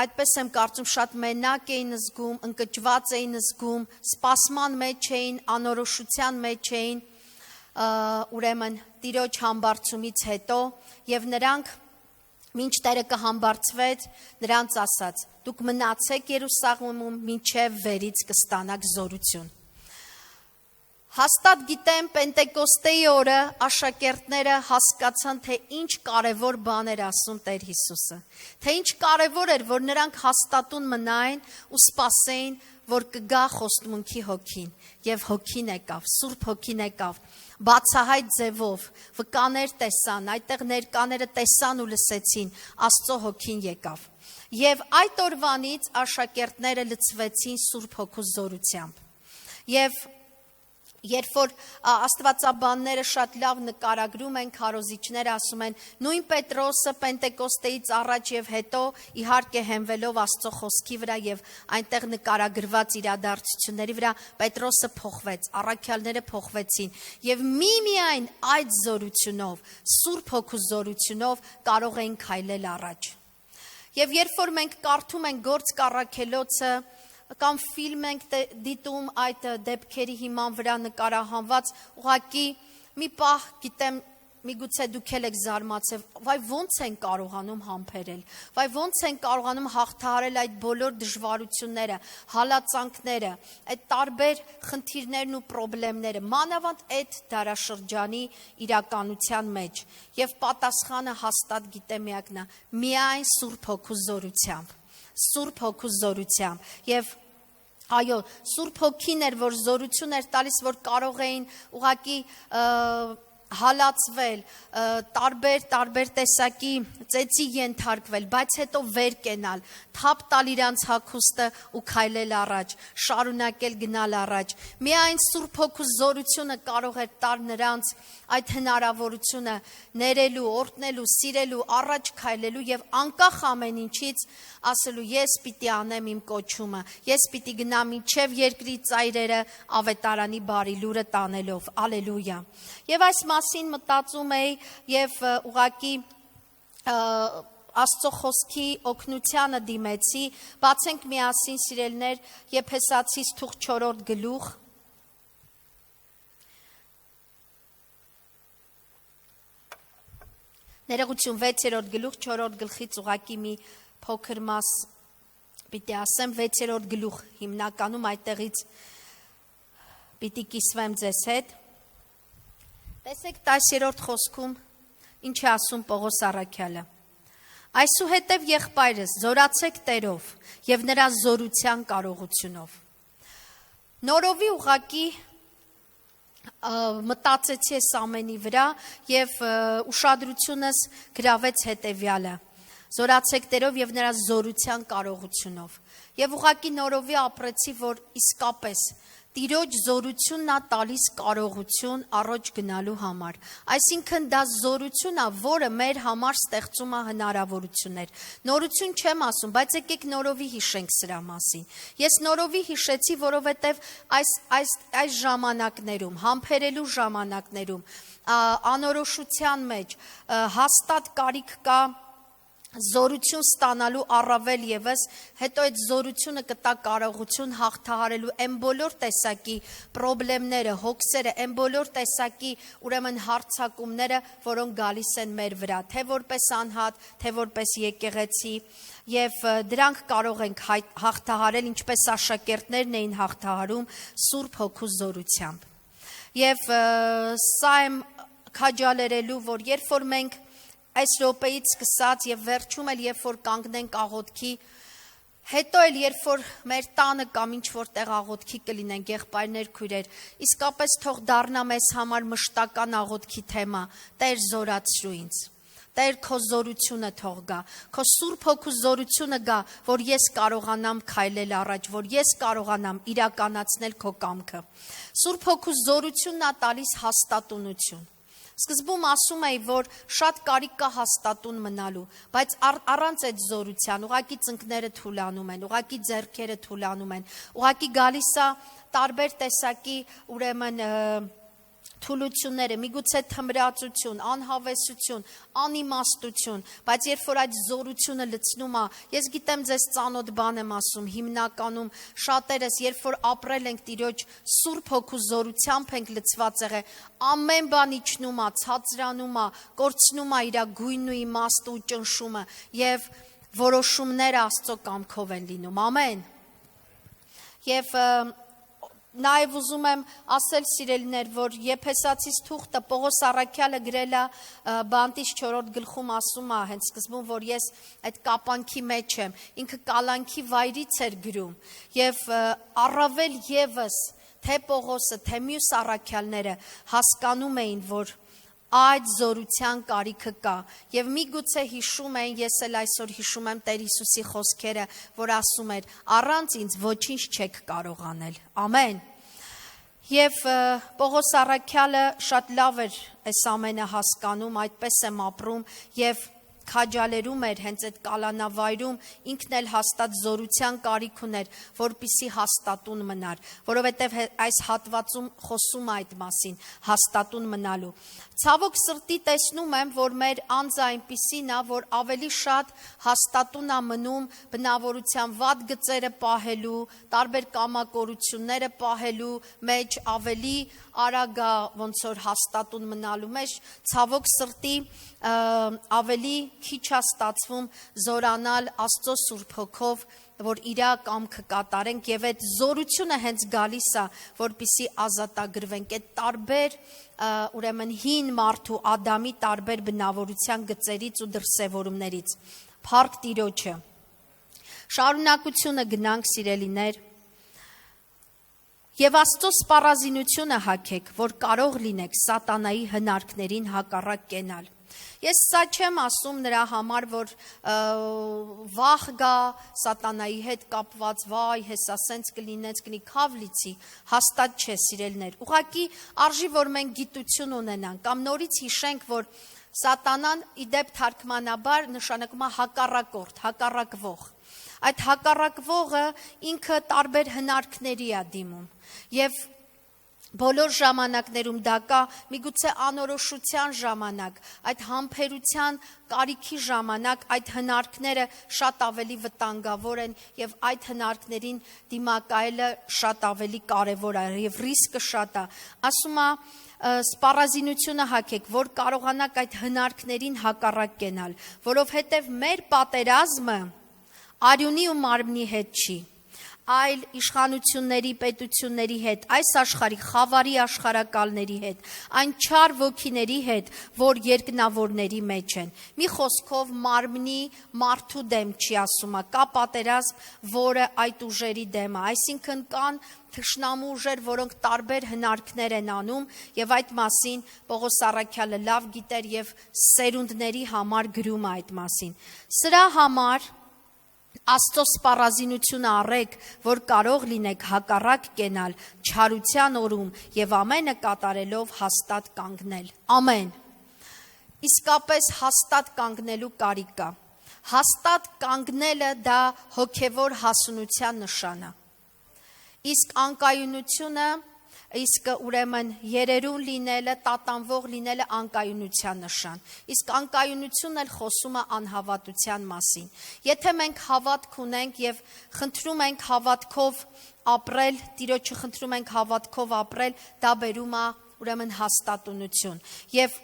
այդպես եմ կարծում շատ մենակ էին զգում, ընկճված էին զգում, սպասման մեջ էին, անորոշության մեջ էին, ուրեմն Տիրոջ համբարձումից հետո և նրանք մինչ Տերը կհամբարձվեց, նրանց ասաց, դուք մնացեք Երուսաղեմում, մինչև վերից կստանաք զորություն։ Հաստատ գիտեմ Պենտեկոստեի օրը աշակերտները հասկացան, թե ինչ կարևոր բան էր ասում Տեր Հիսուսը, թե ինչ կարևոր էր, որ նրանք հաստատուն մնային ու սպասեին, որ կգա խոստմունքի հոգին, և հոգին եկավ, Սուրբ Հոգին եկավ, բացահայտ ձևով, վկաներ տեսան, այդտեղ ներկաները տեսան ու լսեցին, Աստծո Հոգին եկավ, և այդ օրվանից աշակերտները լցվեցին Սուրբ Հոգու զորությամբ, և երբ որ աստվածաբանները շատ լավ նկարագրում են, քարոզիչները ասում են, նույն Պետրոսը Պենտեկոստեից առաջ և հետո իհարկե հենվելով Աստծո խոսքի վրա և այնտեղ նկարագրված իրադարձությունների վրա, Պետրոսը փոխվեց, առաքյալները փոխվեցին և միմիայն այդ զորությունով, Սուրբ Հոգու զորությունով կարող էին քայլել առաջ։ Եվ երբ որ մենք կարդում ենք Գործք առաքելոցը, կամ ֆիլմ ենք դիտում այդ դեպքերի հիման վրա նկարահանված, ուղղակի մի պահ գիտեմ, միգուցե դուք էլ եք զարմացել, վայ ոնց են կարողանում համբերել, վայ ոնց են կարողանում հաղթահարել այդ բոլոր դժվարությունները, հալածանքները, այդ տարբեր խնդիրներն ու պրոբլեմները, մանավանդ այդ դարաշրջանի իրականության մեջ, և պատասխանը հաստատ գիտեմ միակն է, միայն Սուրբ Հոգու զորությամբ, Սուրբ Հոգու զորությամբ, և այո, Սուրբ Հոգին էր, որ զորություն էր տալիս, որ կարող էին ուղղակի հալածվել, տարբեր տեսակի ծեծի ենթարկվել, բայց հետո վեր կենալ, թափ տալ իրանց հագուստը ու քայլել առաջ, շարունակել գնալ առաջ։ Միայն Սուրբ Հոգու զորությունը կարող էր տալ նրանց այդ հնարավորությունը ներելու, օրհնելու, սիրելու, առաջ քայլելու և անկախ ամեն ինչից ասելու ես պիտի անեմ իմ կոչումը, ես պիտի գնամ մինչև երկրի ծայրերը ավետարանի բարի լուրը տանելով, ալելույա։ Եվ այս մասին մտածում էի և ուղղակի Աստծո խոսքի օգնությանը դիմեցի, բացենք միասին սիրելներ, Եփեսացիս թուղթ 4 գլուխ, ներողություն 6-րդ գլուխ, 4-րդ գլխից ուղղակի մի փոքր մաս պիտի ասեմ, 6-րդ գլուխ հիմնականում այդտեղից պիտի կիսվեմ ձեզ հետ։ Տեսեք 10-րդ խոսքում ինչ է ասում Պողոս առաքյալը։ Այսուհետև եղբայրս զորացեք Տերով եւ նրա զորության կարողությունով։ Նորովի ուղակի մտածեցի այս ամենի վրա եւ ուշադրությունս գրավեց հետեւյալը. Զորացեք Տերով եւ նրա զորության կարողությունով։ Եւ ուղակի նորովի ապրեցի, որ իսկապես Տիրոջ զորությունն է տալիս կարողություն առաջ գնալու համար։ Այսինքն դա զորությունն է, որը մեր համար ստեղծում է հնարավորություններ։ Նորություն չեմ ասում, բայց եկեք նորովի հիշենք սրա մասին։ Ես նորովի հիշեցի, որովհետև այս ժամանակներում, համբերելու ժամանակներում, անորոշության մեջ հաստատ կարիք կա զորություն ստանալու առավել եւս, հետո այդ զորությունը կտա կարողություն հաղթահարելու այն բոլոր տեսակի խնդիրները, հոգսերը, այն բոլոր տեսակի ուրեմն հարձակումները, որոնք գալիս են մեր վրա, թե որպես անհատ, թե որպես եկեղեցի, եւ դրանք կարող ենք հաղթահարել, ինչպես աշակերտներն էին հաղթահարում Սուրբ Հոգու զորությամբ։ Եվ սա եմ քաջալերելու, որ երբ որ մենք այս րոպեից սկսած եւ վերջում էլ երբ որ կանգնենք աղոթքի, հետո էլ երբ որ մեր տանը կամ ինչ որտեղ աղոթքի կլինենք եղբայրներ, քույրեր, իսկապես թող դառնա մեզ համար մշտական աղոթքի թեմա, Տեր զորացրու ինձ։ Տեր քո զորությունը թող գա, քո Սուրբ Հոգու զորությունը գա, որ ես կարողանամ քայլել առաջ, որ ես կարողանամ իրականացնել քո կամքը։ Սուրբ Հոգու զորությունն է տալիս հաստատունություն։ Սկզբում ասում էի, որ շատ կարիք կա հաստատուն մնալու, բայց առանց այդ զորության, ուղղակի ծնկները թուլանում են, ուղղակի ձեռքերը թուլանում են, ուղղակի գալիս է տարբեր տեսակի ուրեմն թուլությունները, միգուցե թմրածություն, անհավեսություն, անիմաստություն, բայց երբ որ այդ զորությունը լցնում է, ես գիտեմ ձեզ ծանոթ բան եմ ասում, հիմնականում շատերս, երբ որ ապրել ենք Տիրոջ Սուրբ Հոգու զորությամբ ենք լցված եղել, ամեն բան իջնում է, ցածրանում է, կորցնում է իր գույնն ու իմաստը ու ճնշումը եւ որոշումները Աստծո կամքով են լինում։ Ամեն։ Եվ Նաև ուզում եմ ասել սիրելիներ, որ Եփեսացիս թուղթը Պողոս առաքյալը գրել է բանտից 4-րդ գլխում ասում է հենց սկզբում, որ ես այդ կապանքի մեջ եմ, ինքը կալանքի վայրից էր գրում եւ առավել եւս թե Պողոսը, թե մյուս առաքյալները հասկանում էին, որ այդ զորության կարիքը կա եւ միգուցե հիշում են, ես էլ այսօր հիշում եմ Տեր Հիսուսի խոսքերը, որ ասում էր. առանց ինձ ոչինչ չեք կարող անել։ Ամեն։ Եվ Պողոս առաքյալը շատ լավ էր այս ամենը հասկանում, այդպես եմ ապրում եւ քաջալերում էր հենց այդ կալանավայրում ինքն էլ հաստատ զորության կարիք ուներ, որպիսի հաստատուն մնար, որովհետև այս հատվածում խոսում է այդ մասին, հաստատուն մնալու։ Ցավոք սրտի տեսնում եմ, որ մեր անձը այնպիսին է, որ ավելի շատ հաստատուն է մնում բնավորության վատ գծերը պահելու, տարբեր կամակորությունները պահելու մեջ, ավելի արագ է ոնց որ հաստատուն մնալու մեջ, ցավոք սրտի ավելի քիչ է ստացվում զորանալ Աստծո Սուրբ Հոգով, որ իր կամքը կատարենք եւ այդ զորությունը հենց գալիս է, որպիսի ազատագրվենք այդ տարբեր ուրեմն հին մարդու Ադամի տարբեր բնավորության գծերից ու դրսևորումներից։ Փառք Տիրոջը։ Շարունակությունը գնանք սիրելիներ։ Եվ Աստծո սպառազինությունը հագեք, որ կարող լինեք սատանայի հնարքներին հակառակ կենալ։ Ես սա չեմ ասում նրա համար, որ վախ գա սատանայի հետ կապված, վայ, հեսա սենց կլինեց, կնի քավ լիցի, հաստատ չէ սիրելներ։ Ուղղակի արժի, որ մենք գիտություն ունենանք, կամ նորից հիշենք, որ սատանան իդեպ թարգմանաբար նշանակում է հակառակորդ, հակառակվող։ Այդ հակառակվողը ինքը տարբեր հնարքների է դիմում եւ բոլոր ժամանակներում դա կա, միգուցե անորոշության ժամանակ, այդ համբերության կարիքի ժամանակ այդ հնարքները շատ ավելի վտանգավոր են եւ այդ հնարքներին դիմակայելը շատ ավելի կարեւոր է եւ ռիսկը շատ է։ Ասում է սպառազինությունը հագեք, որ կարողանաք այդ հնարքներին հակառակ կենալ, որովհետեւ մեր պատերազմը արյունի ու մարմնի հետ չի, այլ իշխանությունների, պետությունների հետ, այս աշխարհի խավարի աշխարհակալների հետ, այն չար ոգիների հետ, որ երկնավորների մեջ են։ Մի խոսքով մարմնի մարդու դեմ չի ասում, կա պատերազմ, որը այդ ուժերի դեմ է, այսինքն կան թշնամու ուժեր, որոնք տարբեր հնարքներ են անում, եւ այդ մասին Պողոս Առաքյալը լավ գիտեր եւ սերունդների համար գրում է այդ մասին։ Սրա համար Աստծո սպառազինությունը առեք, որ կարող լինեք հակառակ կենալ չարության օրում եւ ամենը կատարելով հաստատ կանգնել։ Ամեն։ Իսկապես հաստատ կանգնելու կարիք կա։ Հաստատ կանգնելը դա հոգևոր հասունության նշան է։ Իսկ անկայունությունը, իսկ ուրեմն երերուն լինելը, տատանվող լինելը անկայունության նշան։ Իսկ անկայունությունն էլ խոսում է անհավատության մասին։ Եթե մենք հավատք ունենք եւ խնդրում ենք հավատքով ապրել, Տիրոջը խնդրում ենք հավատքով ապրել, դա բերում է ուրեմն հաստատունություն։ Եվ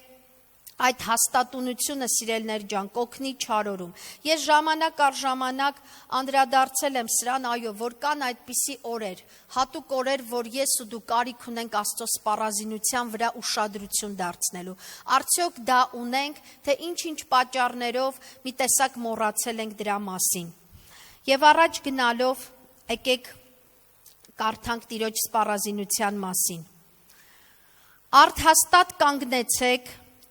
այդ հաստատունությունը, սիրելներ ջան, կօգնի չարորում։ Ես ժամանակ առ ժամանակ անդրադարձել եմ սրան, այո, որ կան այդպիսի օրեր, հատուկ օրեր, որ ես ու դու կարիք ունենք Աստծո սպառազինության վրա ուշադրություն դարձնելու։ Արդյոք դա ունենք, թե ինչ-ինչ պատճառներով մի տեսակ մոռացել ենք դրա մասին։ Եվ առաջ գնալով եկեք կարդանք Տիրոջ սպառազինության մասին։ Արդ հաստատ կանգնեցեք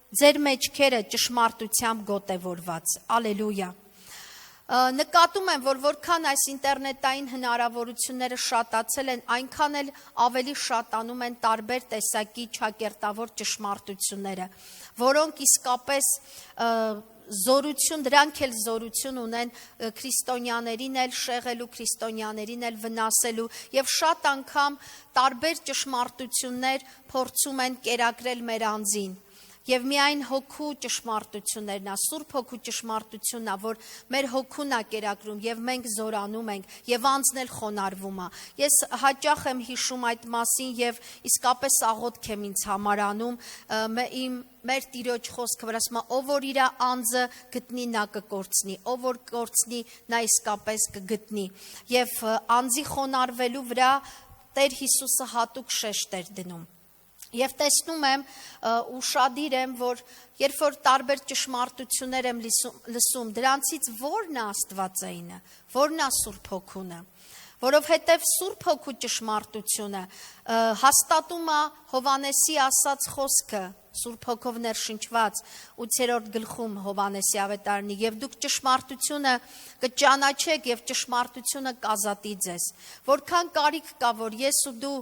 ձեր մեջքերը ճշմարտությամբ գոտևորված, ալելույա։ Նկատում եմ, որ որքան այս ինտերնետային հնարավորությունները շատացել են, այնքան էլ ավելի շատանում են տարբեր տեսակի ճակերտավոր ճշմարտությունները, որոնք իսկապես զորություն, դրանք էլ զորություն ունեն քրիստոնյաներին էլ շեղելու, քրիստոնյաներին էլ վնասելու եւ շատ անգամ տարբեր ճշմարտություններ փորձում են կերակրել մեր անձին։ Եվ միայն հոգու ճշմարտություններն է, Սուրբ հոգու ճշմարտությունն է, որ մեր հոգուն է կերակրում եւ մենք զորանում ենք եւ անձն էլ խոնարհվում է։ Ես հաճախ եմ հիշում այդ մասին եւ իսկապես աղոթք եմ ինձ համար անում, մեր Տիրոջ խոսքը, որ ասում է, ով որ իր անձը գտնի, նա կկորցնի, ով որ կորցնի, նա իսկապես կգտնի։ Եվ անձի խոնարհվելու վրա Տեր Հիսուսը հատուկ շեշտ էր դնում։ Եվ տեսնում եմ ուշադիր եմ, որ երբ որ տարբեր ճշմարտություններ եմ լսում, դրանցից որն է Աստվածայինը, որն է Սուրբ Հոգունը, որովհետև Սուրբ Հոգու ճշմարտությունը հաստատում է Հովհաննեսի ասած խոսքը, Սուրբ Հոգով ներշնչված 8-րդ գլխում Հովհաննեսի ավետարանի, եւ դուք ճշմարտությունը կճանաչեք եւ ճշմարտությունը կազատի ձեզ։ Որքան կարիք կա, որ ես ու դու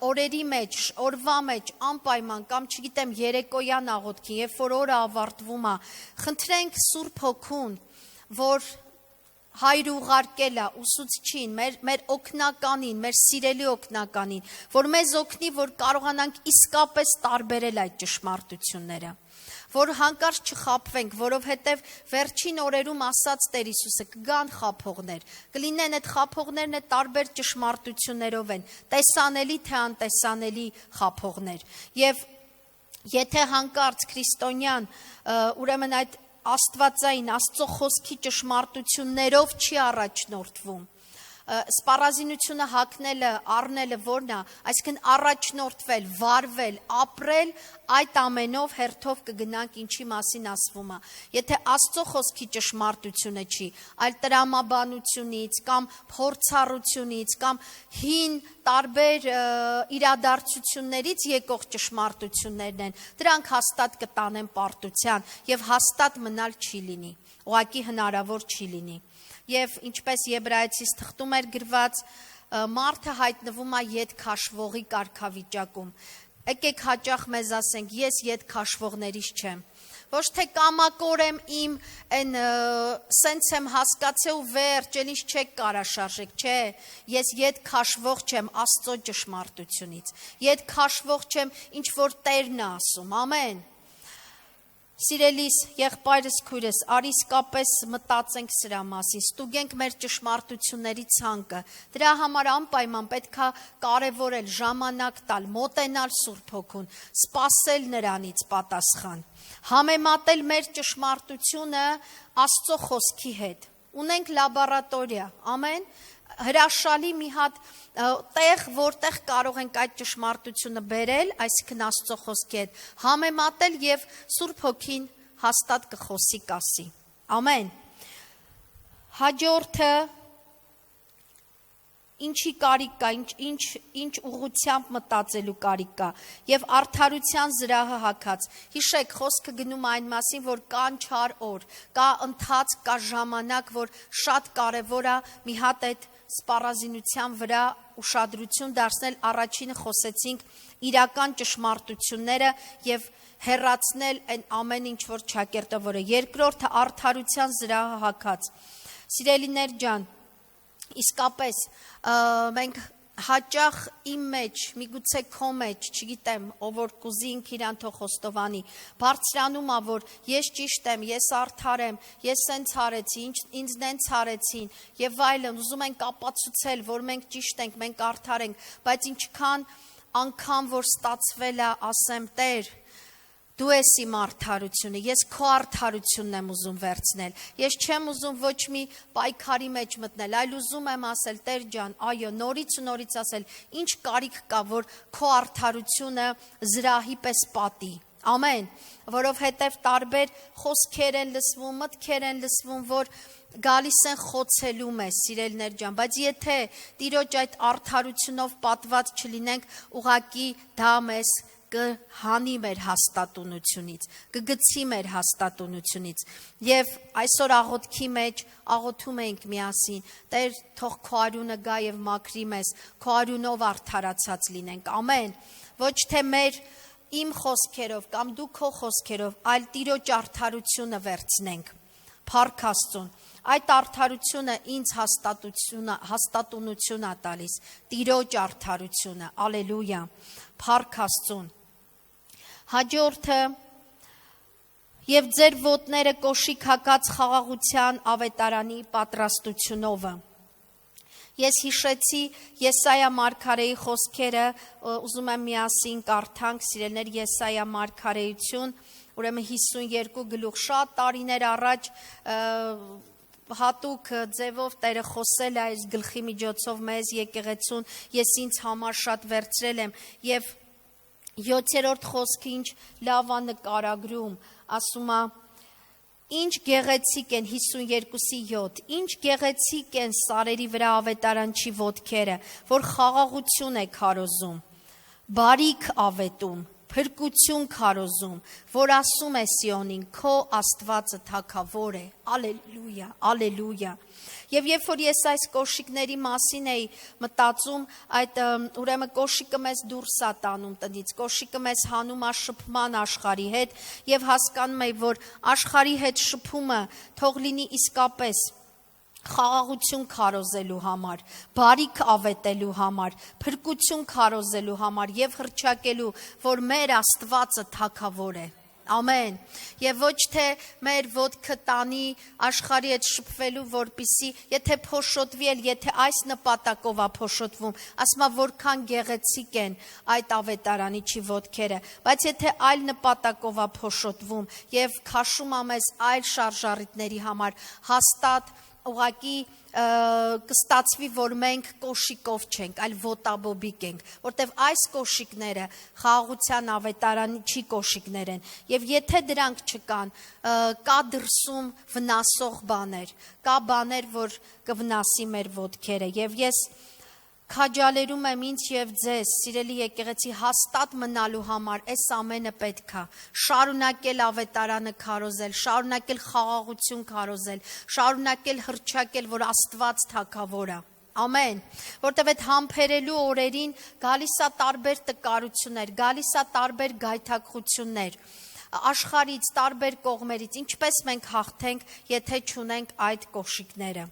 օրերի մեջ, օրվա մեջ անպայման կամ չգիտեմ երեկոյան աղոթքին, երբ որ օրը ավարտվում է, խնդրենք Սուրբ Հոգուն, որ հայր ուղարկել է ուսուցչին, մեր օգնականին, մեր սիրելի օգնականին, որ մեզ օգնի, որ կարողանանք իսկապես տարբերել այդ ճշմարտությունները, որ հանկարծ չխաբվենք, որովհետև վերջին օրերում ասաց Տեր Հիսուսը, կգան խաբողներ, կլինեն այդ խաբողներն տարբեր ճշմարտություններով են, տեսանելի թե անտեսանելի խաբողներ, եւ եթե հանկարծ քրիստոնյան, ուրեմն այդ Աստվածային, Աստծո խոսքի ճշմարտություններով չի առաջնորդվում, սպառազինությունը հագնելը, առնելը որն է, այսինքն առաջնորդվել, վարվել, ապրել, այդ ամենով հերթով կգնանք ինչի մասին ասվում է։ Եթե Աստծո խոսքի ճշմարտությունը չի, այլ տրամաբանությունից կամ փորձառությունից կամ հին տարբեր իրադարձություններից եկող ճշմարտություններն են, դրանք հաստատ կտանեն պարտության եւ հաստատ մնալ չի լինի, ուղղակի հնարավոր չի լինի։ Եվ ինչպես Եբրայեցիս թղթում էր գրված, մարդը հայտնվում է ետ քաշվողի կարգավիճակում։ Եկեք հաճախ մեզ ասենք, ես ետ քաշվողներից չեմ։ Ոչ թե կամակորեմ իմ սենց եմ հասկացել ու վերջ, էլ ինչ չեք կարաշարժեք, չէ, ես ետ քաշվող չեմ Աստծո ճշմարտությունից, ետ քաշվող չեմ ինչ որ Տերն է ասում, ամեն։ Սիրելիս, եղբայրս, քույրս, արի իսկապես մտածենք սրա մասին, ստուգենք մեր ճշմարտությունների ցանկը։ Դրա համար անպայման պետք է կարևորել, ժամանակ տալ, մոտենալ Սուրբ Հոգուն, սպասել նրանից պատասխան, համեմատել մեր ճշմարտությունը Աստծո խոսքի հետ։ Ունենք լաբորատորիա, ամեն, հրաշալի մի հատ տեղ, որտեղ կարող ենք այդ ճշմարտությունը բերել, այսինքն Աստծո խոսքի հետ համեմատել եւ Սուրբ Հոգին հաստատ կխոսի կասի։ Ամեն։ Հաջորդը ինչի կարիք կա, ինչ ուղղությամբ մտածելու կարիք կա եւ արդարության զրահը հագած։ Հիշեք, խոսքը գնում այն մասին, որ կան չար օր, կա ընթացք, կա ժամանակ, որ շատ կարեւոր է մի հատ այդ սպառազինության վրա ուշադրություն դարձնել։ Առաջինը խոսեցինք իրական ճշմարտությունները եւ հեռացնել այն ամեն ինչ, որ ճակերտավոր է։ Երկրորդը արդարության զրահը հագած։ Սիրելիներ ջան, իսկապես մենք հաճախ իմ մեջ, միգուցե քո մեջ, չգիտեմ, ով որ կուզի ինք իրան թող խոստովանի, բարձրանում է, որ ես ճիշտ եմ, ես արդար եմ, ես սենց արեցի, ինձ նենց արեցին եւ այլն, ուզում ենք ապացուցել, որ մենք ճիշտ ենք, մենք արդար ենք, բայց ինչքան անգամ որ ստացվել է, ասեմ Տեր, դու ես իմ արդարությունը, ես քո արդարությունն եմ ուզում վերցնել, ես չեմ ուզում ոչ մի պայքարի մեջ մտնել, այլ ուզում եմ ասել, Տեր ջան, այո, նորից ու նորից ասել, ինչ կարիք կա, որ քո արդարությունը զրահի պես պատի, ամեն, որովհետև տարբեր խոսքեր են լսվում, մտքեր են լսվում, որ գալիս են խոցելու մեզ, սիրելիներ ջան, բայց եթե Տիրոջ այդ արդարությունով պատված չլինենք, ուղղակի դա մեզ կհանի մեր հաստատունությունից, կգցի մեր հաստատունությունից եւ այսօր աղոթքի մեջ աղոթում ենք միասին, Տեր թող քո արյունը գա եւ մաքրի մեզ, քո արյունով արդարացած լինենք, ամեն, ոչ թե մեր իմ խոսքերով կամ դու քո խոսքերով, այլ Տիրոջ արդարությունը վերցնենք, Փառք Աստծուն, այդ արդարությունը ինձ հաստատունություն է տալիս, Տիրոջ արդարությունը, ալելույա, Փառք Աստծուն։ Հաջորդը եւ ձեր ոտները կոշիկ հագած խաղաղության ավետարանի պատրաստությունովը։ Ես հիշեցի Եսայա մարգարեի խոսքերը, ուզում եմ միասին կարդանք, սիրելիներ, Եսայա մարգարեություն, ուրեմն 52 գլուխ, շատ տարիներ առաջ հատուկ ձևով Տերը խոսել է այս գլխի միջոցով մեզ եկեղեցուն, ես ինձ համար շատ վերցրել եմ եւ 7-րդ խոսքը ինչ լավ է նկարագրում, ասում է, ինչ գեղեցիկ են 52:7, ինչ գեղեցիկ են սարերի վրա ավետարանչի ոտքերը, որ խաղաղություն է քարոզում, բարիք ավետում, փրկություն քարոզում, որ ասում է Սիոնին, քո Աստվածը թագավոր է, ալելույա, ալելույա։ Եվ երբ որ ես այս կոշիկների մասին էի մտածում, այդ ուրեմն կոշիկը մեզ դուրս է տանում տնից, կոշիկը մեզ հանում է շփման աշխարհի հետ եւ հասկանում եմ, որ աշխարհի հետ շփումը թող լինի իսկապես խաղաղություն քարոզելու համար, բարիք ավետելու համար, փրկություն քարոզելու համար եւ հռչակելու, որ մեր Աստվածը թագավոր է։ Ամեն։ Եվ ոչ թե մեր ոտքը տանի աշխարհի հետ շփվելու, որպիսի, եթե փոշոտվի էլ, եթե այս նպատակով է փոշոտվում, ասում է որքան գեղեցիկ են այդ ավետարանիչի ոտքերը, բայց եթե այլ նպատակով է փոշոտվում եւ քաշում է մեզ այլ շարժառիթների համար, հաստատ ուղղակի կստացվի, որ մենք կոշիկով չենք, այլ ոտաբոբիկ ենք, որտեվ այս կոշիկները խաղաղության ավետարանիչի կոշիկներ են, եւ եթե դրանք չկան, կա դրսում վնասող բաներ, կա բաներ, որ կվնասի մեր ոտքերը, եւ ես քաջալերում եմ ինձ եւ ձեզ, սիրելի եկեղեցի, հաստատ մնալու համար այս ամենը պետք է շարունակել ավետարանը քարոզել, շարունակել խաղաղություն քարոզել, շարունակել հռչակել, որ Աստված թագավոր է։ Ամեն, որտեվ այդ համբերելու օրերին գալիս է տարբեր տկարություններ, գալիս է տարբեր գայթակղություններ, աշխարհից, տարբեր կողմերից, ինչպես մենք հաղթենք, եթե չունենք այդ կոշիկները։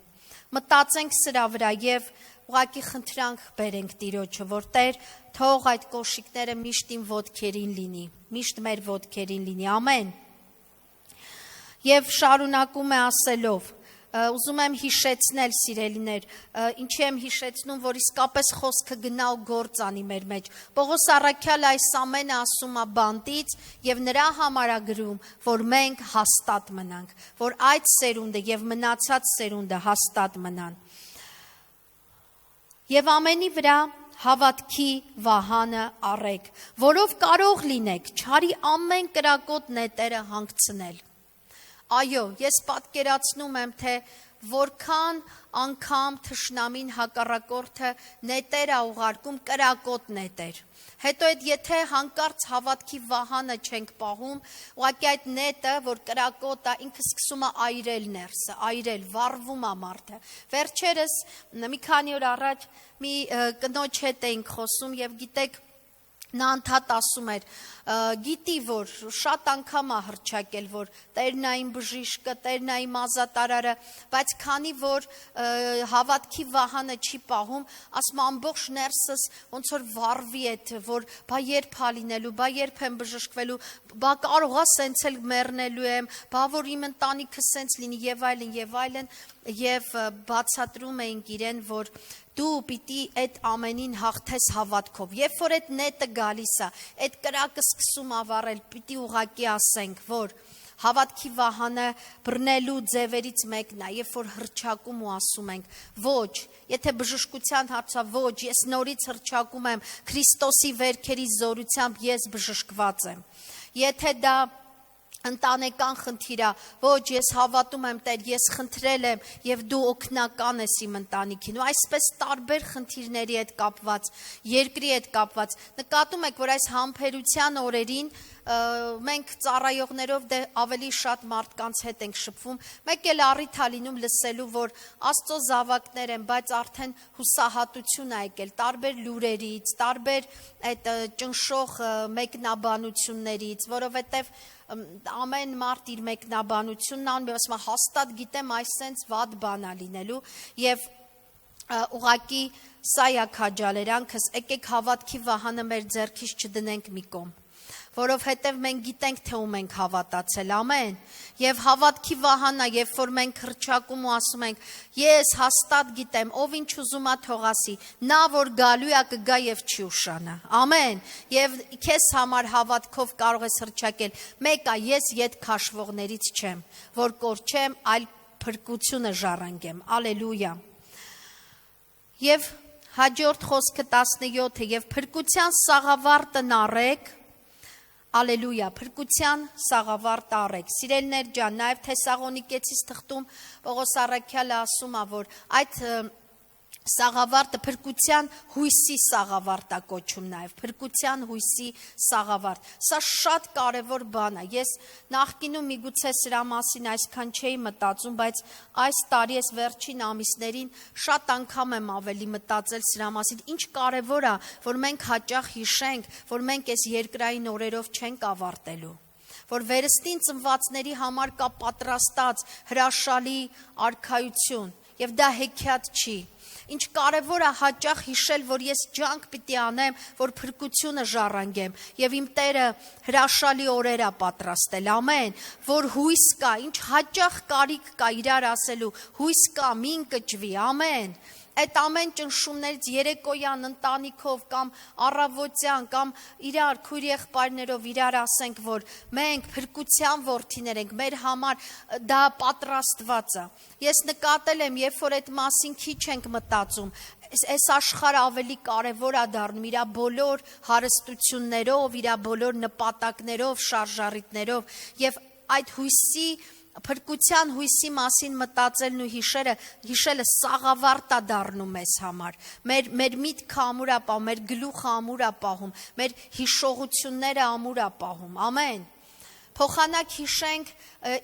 Մտածենք սրա վրա եւ ուղղակի խնդրանք բերենք Տիրոջը, որ Տեր թող այդ կոշիկները միշտ իմ ոտքերին լինի, միշտ մեր ոտքերին լինի, ամեն։ Եվ շարունակում է ասելով, ուզում եմ հիշեցնել, սիրելիներ, ինչի եմ հիշեցնում, որ իսկապես խոսքը գնա ու գործ անի մեր մեջ։ Պողոս առաքյալը այս ամենը ասում է բանտից եւ նրա համար է գրում, որ մենք հաստատ մնանք, որ այդ սերունդը եւ մնացած սերունդը հաստատ մնան։ Եվ ամենի վրա հավատքի վահանը առեք, որով կարող լինեք չարի ամեն կրակոտ նետերը հանգցնել։ Այո, ես պատկերացնում եմ, թե որքան անգամ թշնամին հակառակորդը նետեր է ուղարկում, կրակոտ նետեր։ Հետո եթե հանկարծ հավատքի վահանը չենք պահում, ուղղակի այդ նետը, որ կրակոտ է, ինքը սկսում է այրել ներսը, այրել, վառվում է մարդը։ Վերջերս մի քանի օր առաջ մի կնոջ հետ էինք խոսում եւ գիտեք, նա անդադ ասում էր, գիտի, որ շատ անգամ է հռչակել, որ Տերն է իմ բժիշկը, Տերն է իմ ազատարարը, բայց քանի որ հավատքի վահանը չի պահում, ասում ամբողջ ներսս ոնց որ վառվի այդ, որ բա երբ է լինելու, բա երբ եմ բժշկվելու, բա կարող է սենց էլ մեռնելու եմ, բա որ իմ ընտանիքը սենց լինի եւ այլն, եւ բացատրում էինք իրեն, որ դու պիտի այդ ամենին հաղթես հավատքով։ Երբ որ այդ նետը գալիս է, այդ կրակը սկսում է վառել, պիտի ուղղակի ասենք, որ հավատքի վահանը բռնելու ձևերից մեկն է, երբ որ հռչակում ու ասում ենք, ոչ, եթե բժշկության հարցը, ոչ, ես նորից հռչակում եմ Քրիստոսի վերքերի զորությամբ ես բժշկված եմ։ Եթե դա ընտանեկան խնդիր է, ոչ, ես հավատում եմ Տեր, ես խնդրել եմ եւ դու օգնական ես իմ ընտանիքին։ Ու այսպես տարբեր խնդիրների հետ կապված, երկրի հետ կապված, նկատում եք, որ այս համբերության օրերին մենք ծառայողներով ավելի շատ մարդկանց հետ ենք շփվում, մեկ էլ առիթ է լինում լսելու, որ Աստծո զավակներ են, բայց արդեն հուսահատություն է եկել տարբեր լուրերից, տարբեր այդ ճնշող մեկնաբանություններից, որովհետև ամեն մարդ իր մեկնաբանությունն անում, ասում է հաստատ գիտեմ այս սենց վատ բան է լինելու եւ ուղղակի սա է քաջալերանքս, եկեք հավատքի վահանը մեր ձեռքից չդնենք մի կողմ, որովհետև մենք գիտենք, թե ում ենք հավատացել, ամեն, եւ հավատքի վահանա, երբ որ մենք հռչակում ու ասում ենք, ես հաստատ գիտեմ, ով ինչ ուզում է թող ասի, նա որ գալու է կգա եւ չի ուշանա, ամեն, եւ քեզ համար հավատքով կարող ես հռչակել, մեկը ես ետ քաշվողներից չեմ, որ կորչեմ, այլ փրկությունը ժառանգեմ, ալելույա, եւ հաջորդ խոսքը 17-ը, եւ փրկության սաղավարտն առեք, Ալելույա, փրկության սաղավարտ առեք, սիրելիներ ջան, նաև Թեսաղոնիկեցիս թղթում Պողոս առաքյալը ասում է, որ այդ սաղավարտը փրկության հույսի սաղավարտ է կոչում նաև, փրկության հույսի սաղավարտ, սա շատ կարևոր բան է, ես նախկինում միգուցե սրա մասին այսքան չէի մտածում, բայց այս տարի ես վերջին ամիսներին շատ անգամ եմ ավելի մտածել սրա մասին, ինչ կարևոր է, որ մենք հաճախ հիշենք, որ մենք այս երկրային օրերով չենք ավարտելու, որ վերստին ծնվածների համար կա պատրաստած հրաշալի արքայություն, եւ դա հեքիաթ չի, ինչ կարևոր է հաճախ հիշել, որ ես ջանք պիտի անեմ, որ փրկությունը ժառանգեմ եւ իմ Տերը հրաշալի օրեր է պատրաստել, ամեն, որ հույս կա, ինչ հաճախ կարիք կա իրար ասելու, հույս կա, մին կճվի, ամեն, այդ ամեն ճնշումներից երեկոյան ընտանիքով կամ առավոտյան կամ իրար քույր եղբայրներով իրար ասենք, որ մենք փրկության որդիներ ենք, մեր համար դա պատրաստված է։ Ես նկատել եմ, երբ որ այդ մասին քիչ ենք մտածում, այս աշխարհը ավելի կարևոր է դառնում իր բոլոր հարստություններով, իր բոլոր նպատակներով, շարժառիթներով եւ այդ հույսի փրկության հույսի մասին մտածելն ու հիշելը սաղավարտ է դառնում մեզ համար, մեր միտքը ամուր է պահում, մեր գլուխը ամուր է պահում, մեր հիշողությունները ամուր է պահում, ամեն, փոխանակ հիշենք,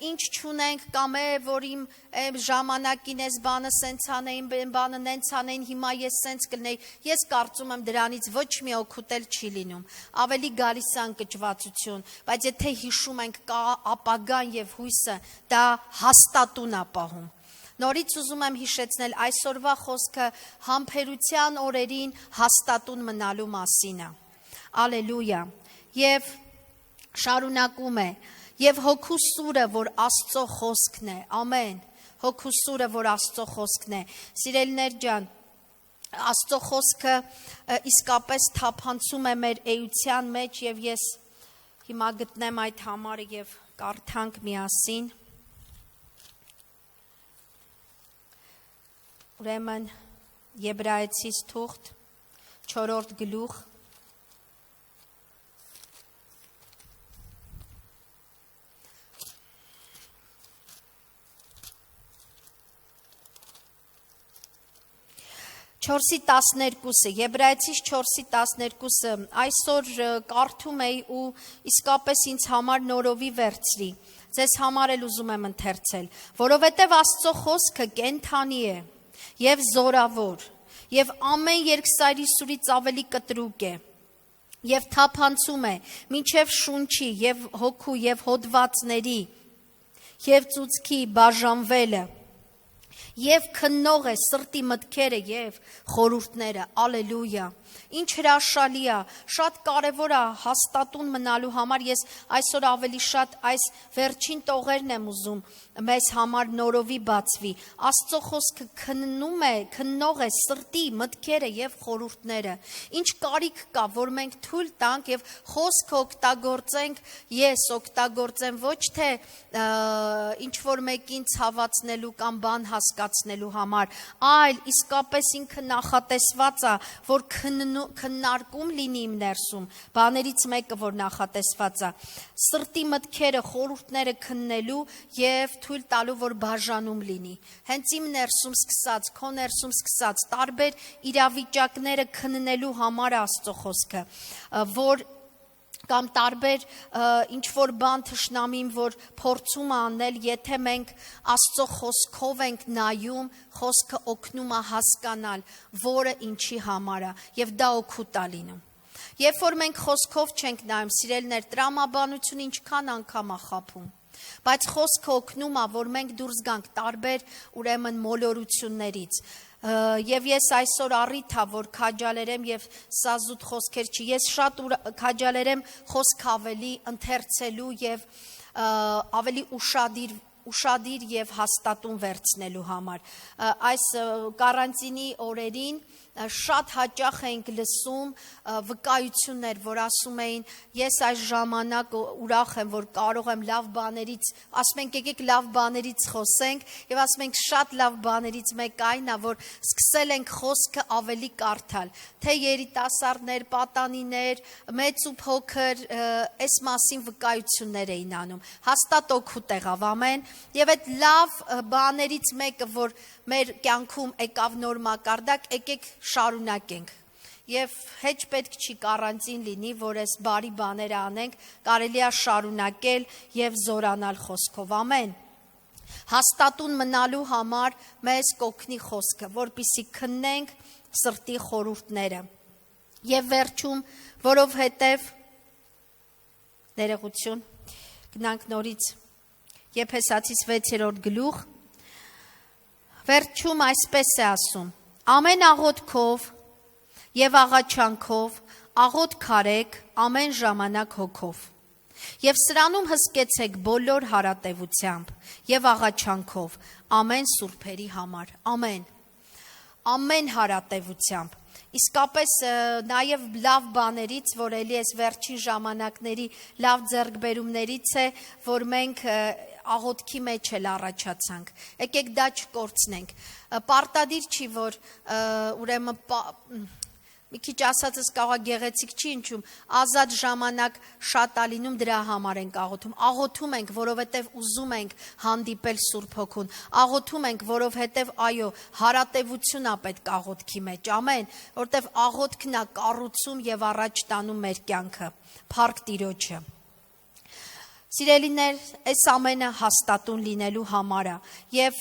ինչ չունենք, կամ որ իմ ժամանակին ես բանը սենց անեին, բանը նենց անեին, հիմա ես սենց կլնեի, ես կարծում եմ դրանից ոչ մի օգուտ էլ չի լինում, ավելի գալիս է անկճվածություն, բայց եթե հիշում ենք կա ապագան եւ հույսը, դա հաստատուն է պահում։ Նորից ուզում եմ հիշեցնել այսօրվա խոսքը համբերության օրերին հաստատուն մնալու մասին է։ Ալելույա։ Եվ շարունակում է, եւ հոգու սուրը, որ Աստծո խոսքն է, ամեն, հոգու սուրը, որ Աստծո խոսքն է, սիրելիներ ջան, Աստծո խոսքը իսկապես թափանցում է մեր էության մեջ եւ ես հիմա գտնեմ այդ համարը եւ կարդանք միասին, ուրեմն Եբրայեցիս թուղթ 4-րդ գլուխ 4:12 Եբրայեցիս 4:12 այսօր կարդում էի ու իսկապես ինձ համար նորովի վերցրի ձեզ համար էլ ուզում եմ ընթերցել որովհետև Աստծո խոսքը կենդանի է եւ զորավոր եւ ամեն երկսայրի սուրից ավելի կտրուկ է եւ թափանցում է մինչեւ շունչի եւ հոգու եւ հոդվածների եւ ծուցկի բաժանվելը Եվ քննող է սրտի մտքերը եւ խորհուրդները, ալելույա, ինչ հրաշալի է, շատ կարևոր է հաստատուն մնալու համար, ես այսօր ավելի շատ այս վերջին տողերն եմ ուզում, մեզ համար նորովի բացվի, Աստծո խոսքը քննում է, քննող է սրտի մտքերը եւ խորհուրդները, ինչ կարիք կա, որ մենք թույլ տանք եւ խոսքը օգտագործենք, ես օգտագործեմ ոչ թե ինչ որ մեկին ցավացնելու կամ բան հասկացնելու համար, այլ իսկապես ինքը նախատեսված է, որ քննարկում լինի իմ ներսում, բաներից մեկը, որ նախատեսված է, սրտի մտքերը, խորհուրդները քննելու եւ թույլ տալու, որ բաժանում լինի, հենց իմ ներսում սկսած, քո ներսում սկսած, տարբեր իրավիճակները քննելու համար Աստծո խոսքը, որ կամ տարբեր ինչ որ բան թշնամին, որ փորձում է անել, եթե մենք Աստծո խոսքով ենք նայում, խոսքը օգնում է հասկանալ, որը ինչի համար է, եւ դա օգուտ է լինում։ Երբ որ մենք խոսքով չենք նայում, սիրելիներ, տրամաբանությունը ինչքան անգամ է խաբում, բայց խոսքը օգնում է, որ մենք դուրս գանք տարբեր ուրեմն մոլորություններից։ Եվ ես այսօր առիթ է, որ քաջալերեմ եւ սա զուտ խոսքեր չի, ես շատ քաջալերեմ խոսք ավելի ընթերցելու եւ ավելի ուշադիր եւ հաստատուն վերցնելու համար։ Այս կարանտինի օրերին շատ հաճախ ենք լսում վկայություններ, որ ասում էին, ես այս ժամանակ ուրախ եմ, որ կարող եմ լավ բաներից, ասում ենք եկեք լավ բաներից խոսենք, եւ ասում ենք շատ լավ բաներից մեկ այն է, որ սկսել ենք խոսքը ավելի կարդալ, թե երիտասարդներ, պատանիներ, մեծ ու փոքր, այս մասին վկայություններ էին անում, հաստատ օգուտ եղավ, ամեն, եւ այդ լավ բաներից մեկը, որ մեր կյանքում եկավ նոր մակարդակ, եկեք շարունակենք եւ հեչ պետք չի կարանտին լինի, որ այս բարի բաները անենք, կարելի է շարունակել եւ զորանալ խոսքով, ամեն։ Հաստատուն մնալու համար մեզ կօգնի խոսքը, որպեսզի քննենք սրտի խորհուրդները։ Եվ վերջում, որովհետեւ ներողություն, գնանք նորից Եփեսացիս 6-րդ գլուխ, վերջում այսպես է ասում. Ամեն աղոթքով եւ աղաչանքով աղոթք արեք ամեն ժամանակ հոգով եւ սրանում հսկեցեք բոլոր հարատևությամբ եւ աղաչանքով ամեն սուրբերի համար ամեն հարատևությամբ իսկապես նաեւ լավ բաներից, որ էլի այս վերջին ժամանակների լավ ձեռքբերումներից է, որ մենք աղոթքի մեջ էլ առաջացանք, եկեք դա չկորցնենք, պարտադիր չի, որ ուրեմն մի քիչ ասածս կարող է գեղեցիկ չի ինչում, ազատ ժամանակ շատ է լինում, դրա համար ենք աղոթում ենք, որովհետև ուզում ենք հանդիպել Սուրբ Հոգուն, աղոթում ենք, որովհետև այո, հարատևություն է պետք աղոթքի մեջ, ամեն, որովհետև աղոթքն է կառուցում եւ առաջ տանում մեր կյանքը, փառք Տիրոջը։ Սիրելիներ, այս ամենը հաստատուն լինելու համար է եւ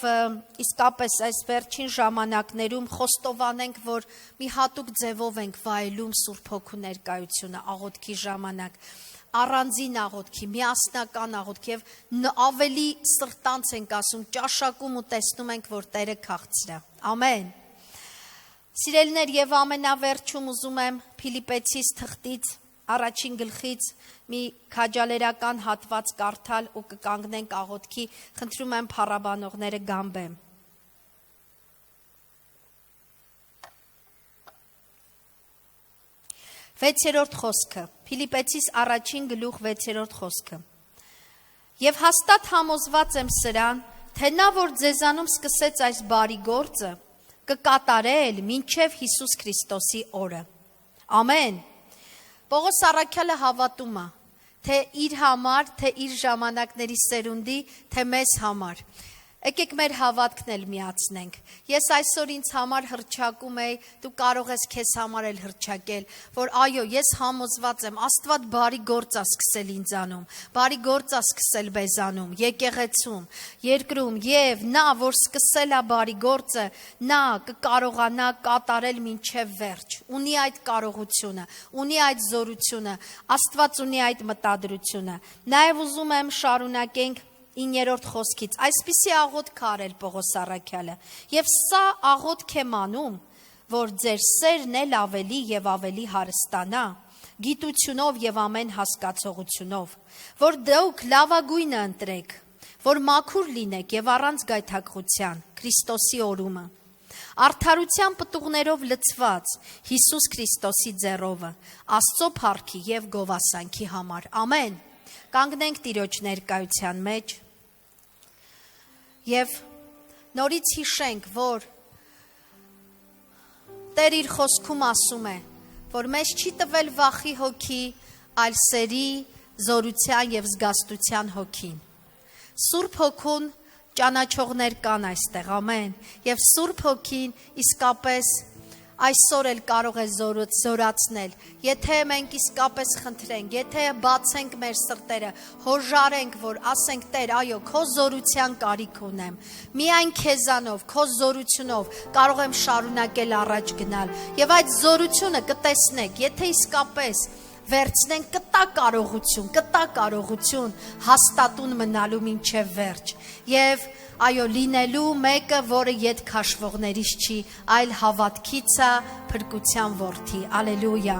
իսկապես այս վերջին ժամանակներում խոստովանենք, որ մի հատուկ ձևով ենք վայելում Սուրբ Հոգու ներկայությունը աղոթքի ժամանակ, առանձին աղոթքի, միասնական աղոթքի եւ ավելի սրտանց ենք ասում, ճաշակում ու տեսնում ենք, որ Տերը քաղցր է։ Ամեն։ Սիրելիներ, եւ ամենավերջում ուզում եմ Փիլիպեցիս թղթից առաջին գլխից մի քաջալերական հատված կարդալ ու կկանգնենք աղոթքի, խնդրում եմ փառաբանողները գամբեմ։ Վեցերորդ խոսքը, Փիլիպեցիս առաջին գլուխ 6-րդ խոսքը։ Եվ հաստատ համոզված եմ սրան, թե նա, որ ձեզանում սկսեց այս բարի գործը, կկատարել մինչև Հիսուս Քրիստոսի օրը։ Ամեն։ Պողոս առաքյալը հավատում է, թե իր համար, թե իր ժամանակների սերունդի, թե մեզ համար։ Եկեք մեր հավատքն էլ միացնենք։ Ես այսօր ինձ համար հռչակում եի, դու կարող ես քեզ համար էլ հռչակել, որ այո, ես համոզված եմ, Աստված բարի գործ է սկսել ինձանում, բարի գործ է սկսել բեզանում, եկեղեցում, երկրում, եւ նա, որ սկսել է բարի գործը, նա կկարողանա կատարել մինչև վերջ։ Ունի այդ կարողությունը, ունի այդ զորությունը, Աստված ունի այդ մտադրությունը։ Նաեւ ուզում եմ շարունակենք 9-րդ խոսքից, այսպիսի աղոթք արել Պողոս առաքյալը, եւ սա աղոթք եմ անում, որ ձեր սերն էլ ավելի եւ ավելի հարստանա, գիտությունով եւ ամեն հասկացողությունով, որ դուք լավագույնը ընտրեք, որ մաքուր լինեք եւ առանց գայթակղության, Քրիստոսի օրումը, արդարության պտուղներով լցված Հիսուս Քրիստոսի ձեռովը, Աստծո փառքի եւ գովասանքի համար, ամեն։ Կանգնենք Տիրոջ ներկայության մեջ եւ նորից հիշենք, որ Տեր իր խոսքում ասում է, որ մեզ չի տվել վախի հոգի, այլ սերի, զորության եւ զգաստության հոգին։ Սուրբ հոգուն ճանաչողներ կան այստեղ, ամեն, եւ Սուրբ հոգին իսկապես այսօր էլ կարող է զորացնել, եթե մենք իսկապես խնդրենք, եթե բացենք մեր սրտերը, հոժարենք, որ ասենք Տեր, այո, քո զորության կարիք ունեմ, միայն քեզանով, քո զորությունով կարող եմ շարունակել առաջ գնալ, եւ այդ զորությունը կտեսնեք, եթե իսկապես վերցնենք, կտա կարողություն հաստատուն մնալու մինչև վերջ, եւ այո, լինելու մեկը, որը ետ քաշվողներից չի, այլ հավատքից է, փրկության որդի, ալելույա։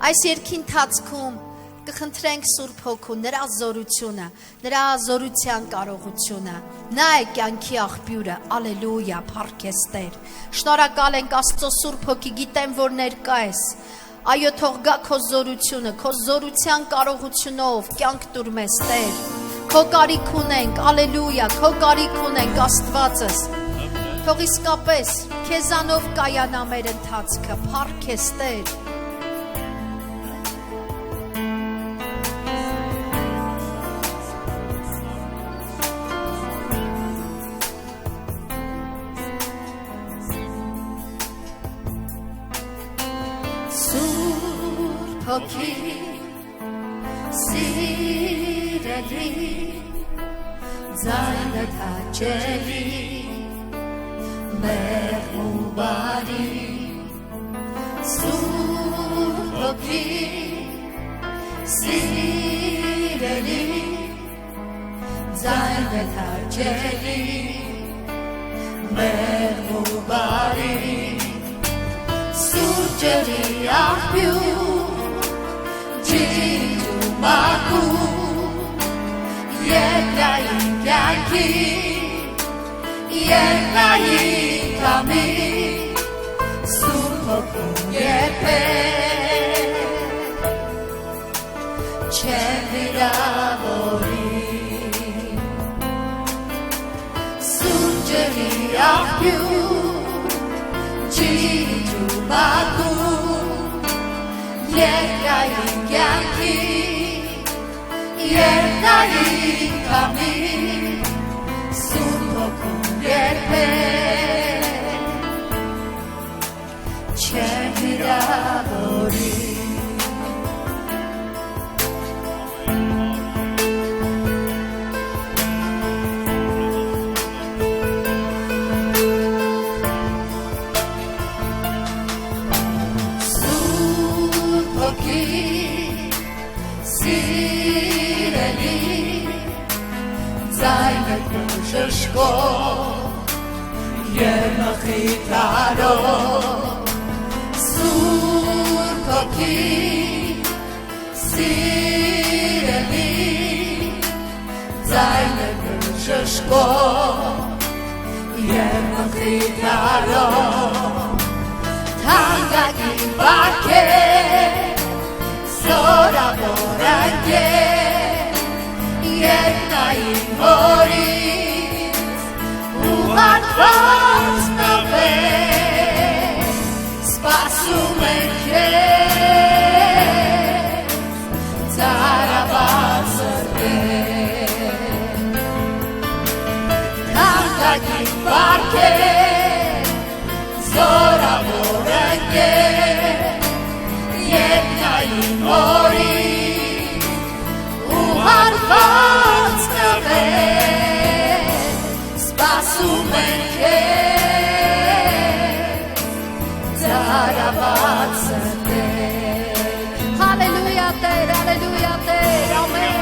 Այս երգի ընթացքում կխնդրենք Սուրբ Հոգու, նրա զորությունը, նրա զորության կարողությունը, նա է կյանքի աղբյուրը, ալելույա, փառք ես Տեր։ Շնորհակալ ենք Աստծո Սուրբ Հոգի, գիտեմ, որ ներկա ես։ Այո, թող գա քո զորությունը, քո զորության կարողությունով կյանք տուր մեզ, Տեր։ Քո կարիք ունենք, ալելույա, քո կարիք ունենք, Աստվածս։ Թող իսկապես քեզանով կայանա մեր ընթացքը, փառք ես Տեր։ Սուրբ Հոգի, սիրելի, ձայնդ հաճելի, մեղմ ու բարի, Սուրբ Հոգի, սիրելի, ձայնդ հաճելի, մեղմ ու բարի, Ջրի աղբյուր, ջիջու մաքուր, երկրային կյանքի, երկրային կամի, Սուրբ Հոգու երբեք չէ վիրավորի, Սուրբ ջրի աղբյուր, ջիջու մաքուր, երկրային կյանքի, երկրային կամի, Սուրբ Հոգու երբեք չէ վիրավորի։ Շշկով և մխիթարով Սուրբ Հոգի սիրելի ձայնը շշկով և մխիթարով թանկագին բարգեր զորավոր անգեր երկնային հորի Umartված նվեր ծարաված սրտեր Թանկագին վարքեր Զորավոր ընկեր Երկնային հորի ու հարված նվեր Սպասում ենք քեզ ծարաված սրտեր Հալելույա Տեր, հալելույա Տեր, ամեն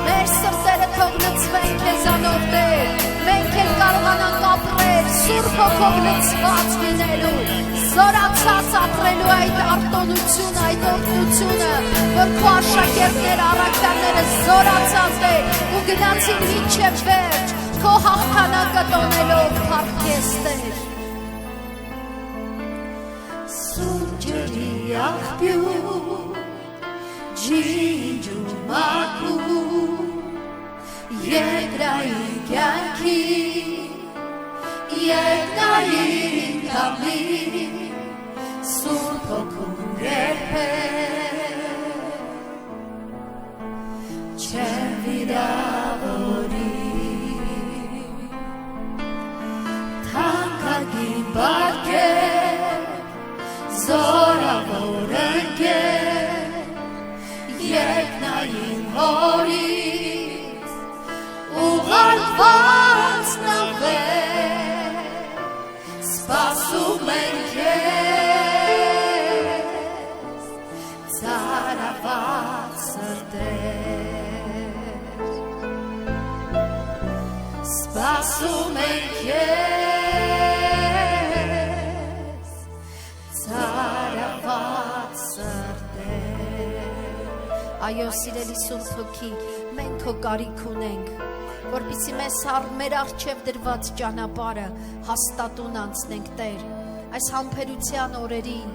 Մեր սրտերը թող լցվեն քեզանով Տեր Մենք էլ կարողանանք ապրել Սուրբ Հոգով լցված լինելու Զորացած ապրելու այդ արտոնությունը, այդ օրհնությունը, որ քո աշակերտները, առաքյալները զորացած են ու գնացին մինչև վերջ, քո հաղթանակը տոնելով փառքես Տեր։ Սուրբ ջրի աղբյուր, ջինջու մաքուր, երկրային կյանքի, երկնային կամի, Սուրբ Հոգուն երբեք չեմ վիրավորի Թանկագին բարգեր զորավոր ընկեր երկնային հորից ուղարկված նվեր սպասում ենք քեզ ծարաված սրտեր սպասում ենք քեզ ծարաված սրտեր Այո սիրելի Սուրբ Հոգի մենք քո կարիք ունենք որպեսզի մեր առջև դրված ճանապարհը հաստատուն անցնենք Տեր այս համբերության օրերին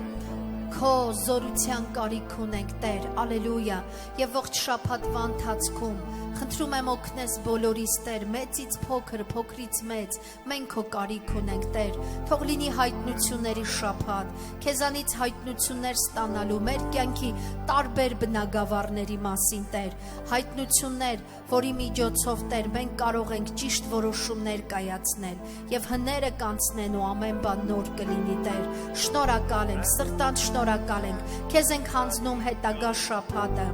քո զորության կարիք ունենք Տեր ալելույա եւ ողջ շաբաթվա ընթացքում խնդրում եմ օգնես բոլորիս Տեր մեծից փոքր փոքրից մեծ մենք քո կարիք ունենք Տեր թող լինի հայտնությունների շաբաթ քեզանից հայտնություններ ստանալու մեր կյանքի տարբեր բնագավառների մասին Տեր հայտնություններ որի միջոցով Տեր մենք կարող ենք ճիշտ որոշումներ կայացնել եւ հները կանցնեն ու ամեն բան նոր կլինի Տեր շնորհակալ ենք սրտանց շնորհակալ ենք քեզ ենք հանձնում հետագա շաբաթը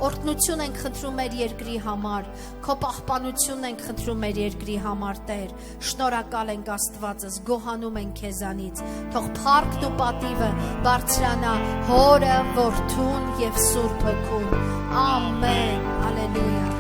օրհնություն ենք խնդրում մեր երկրի համար քո պահպանությունն ենք խնդրում մեր երկրի համար Տեր շնորհակալ ենք Աստվածս գոհանում ենք քեզանից թող փառքն ու պատիվը բարձրանա Հորը Որդուն եւ Սուրբ Հոգուն ամեն հալելույա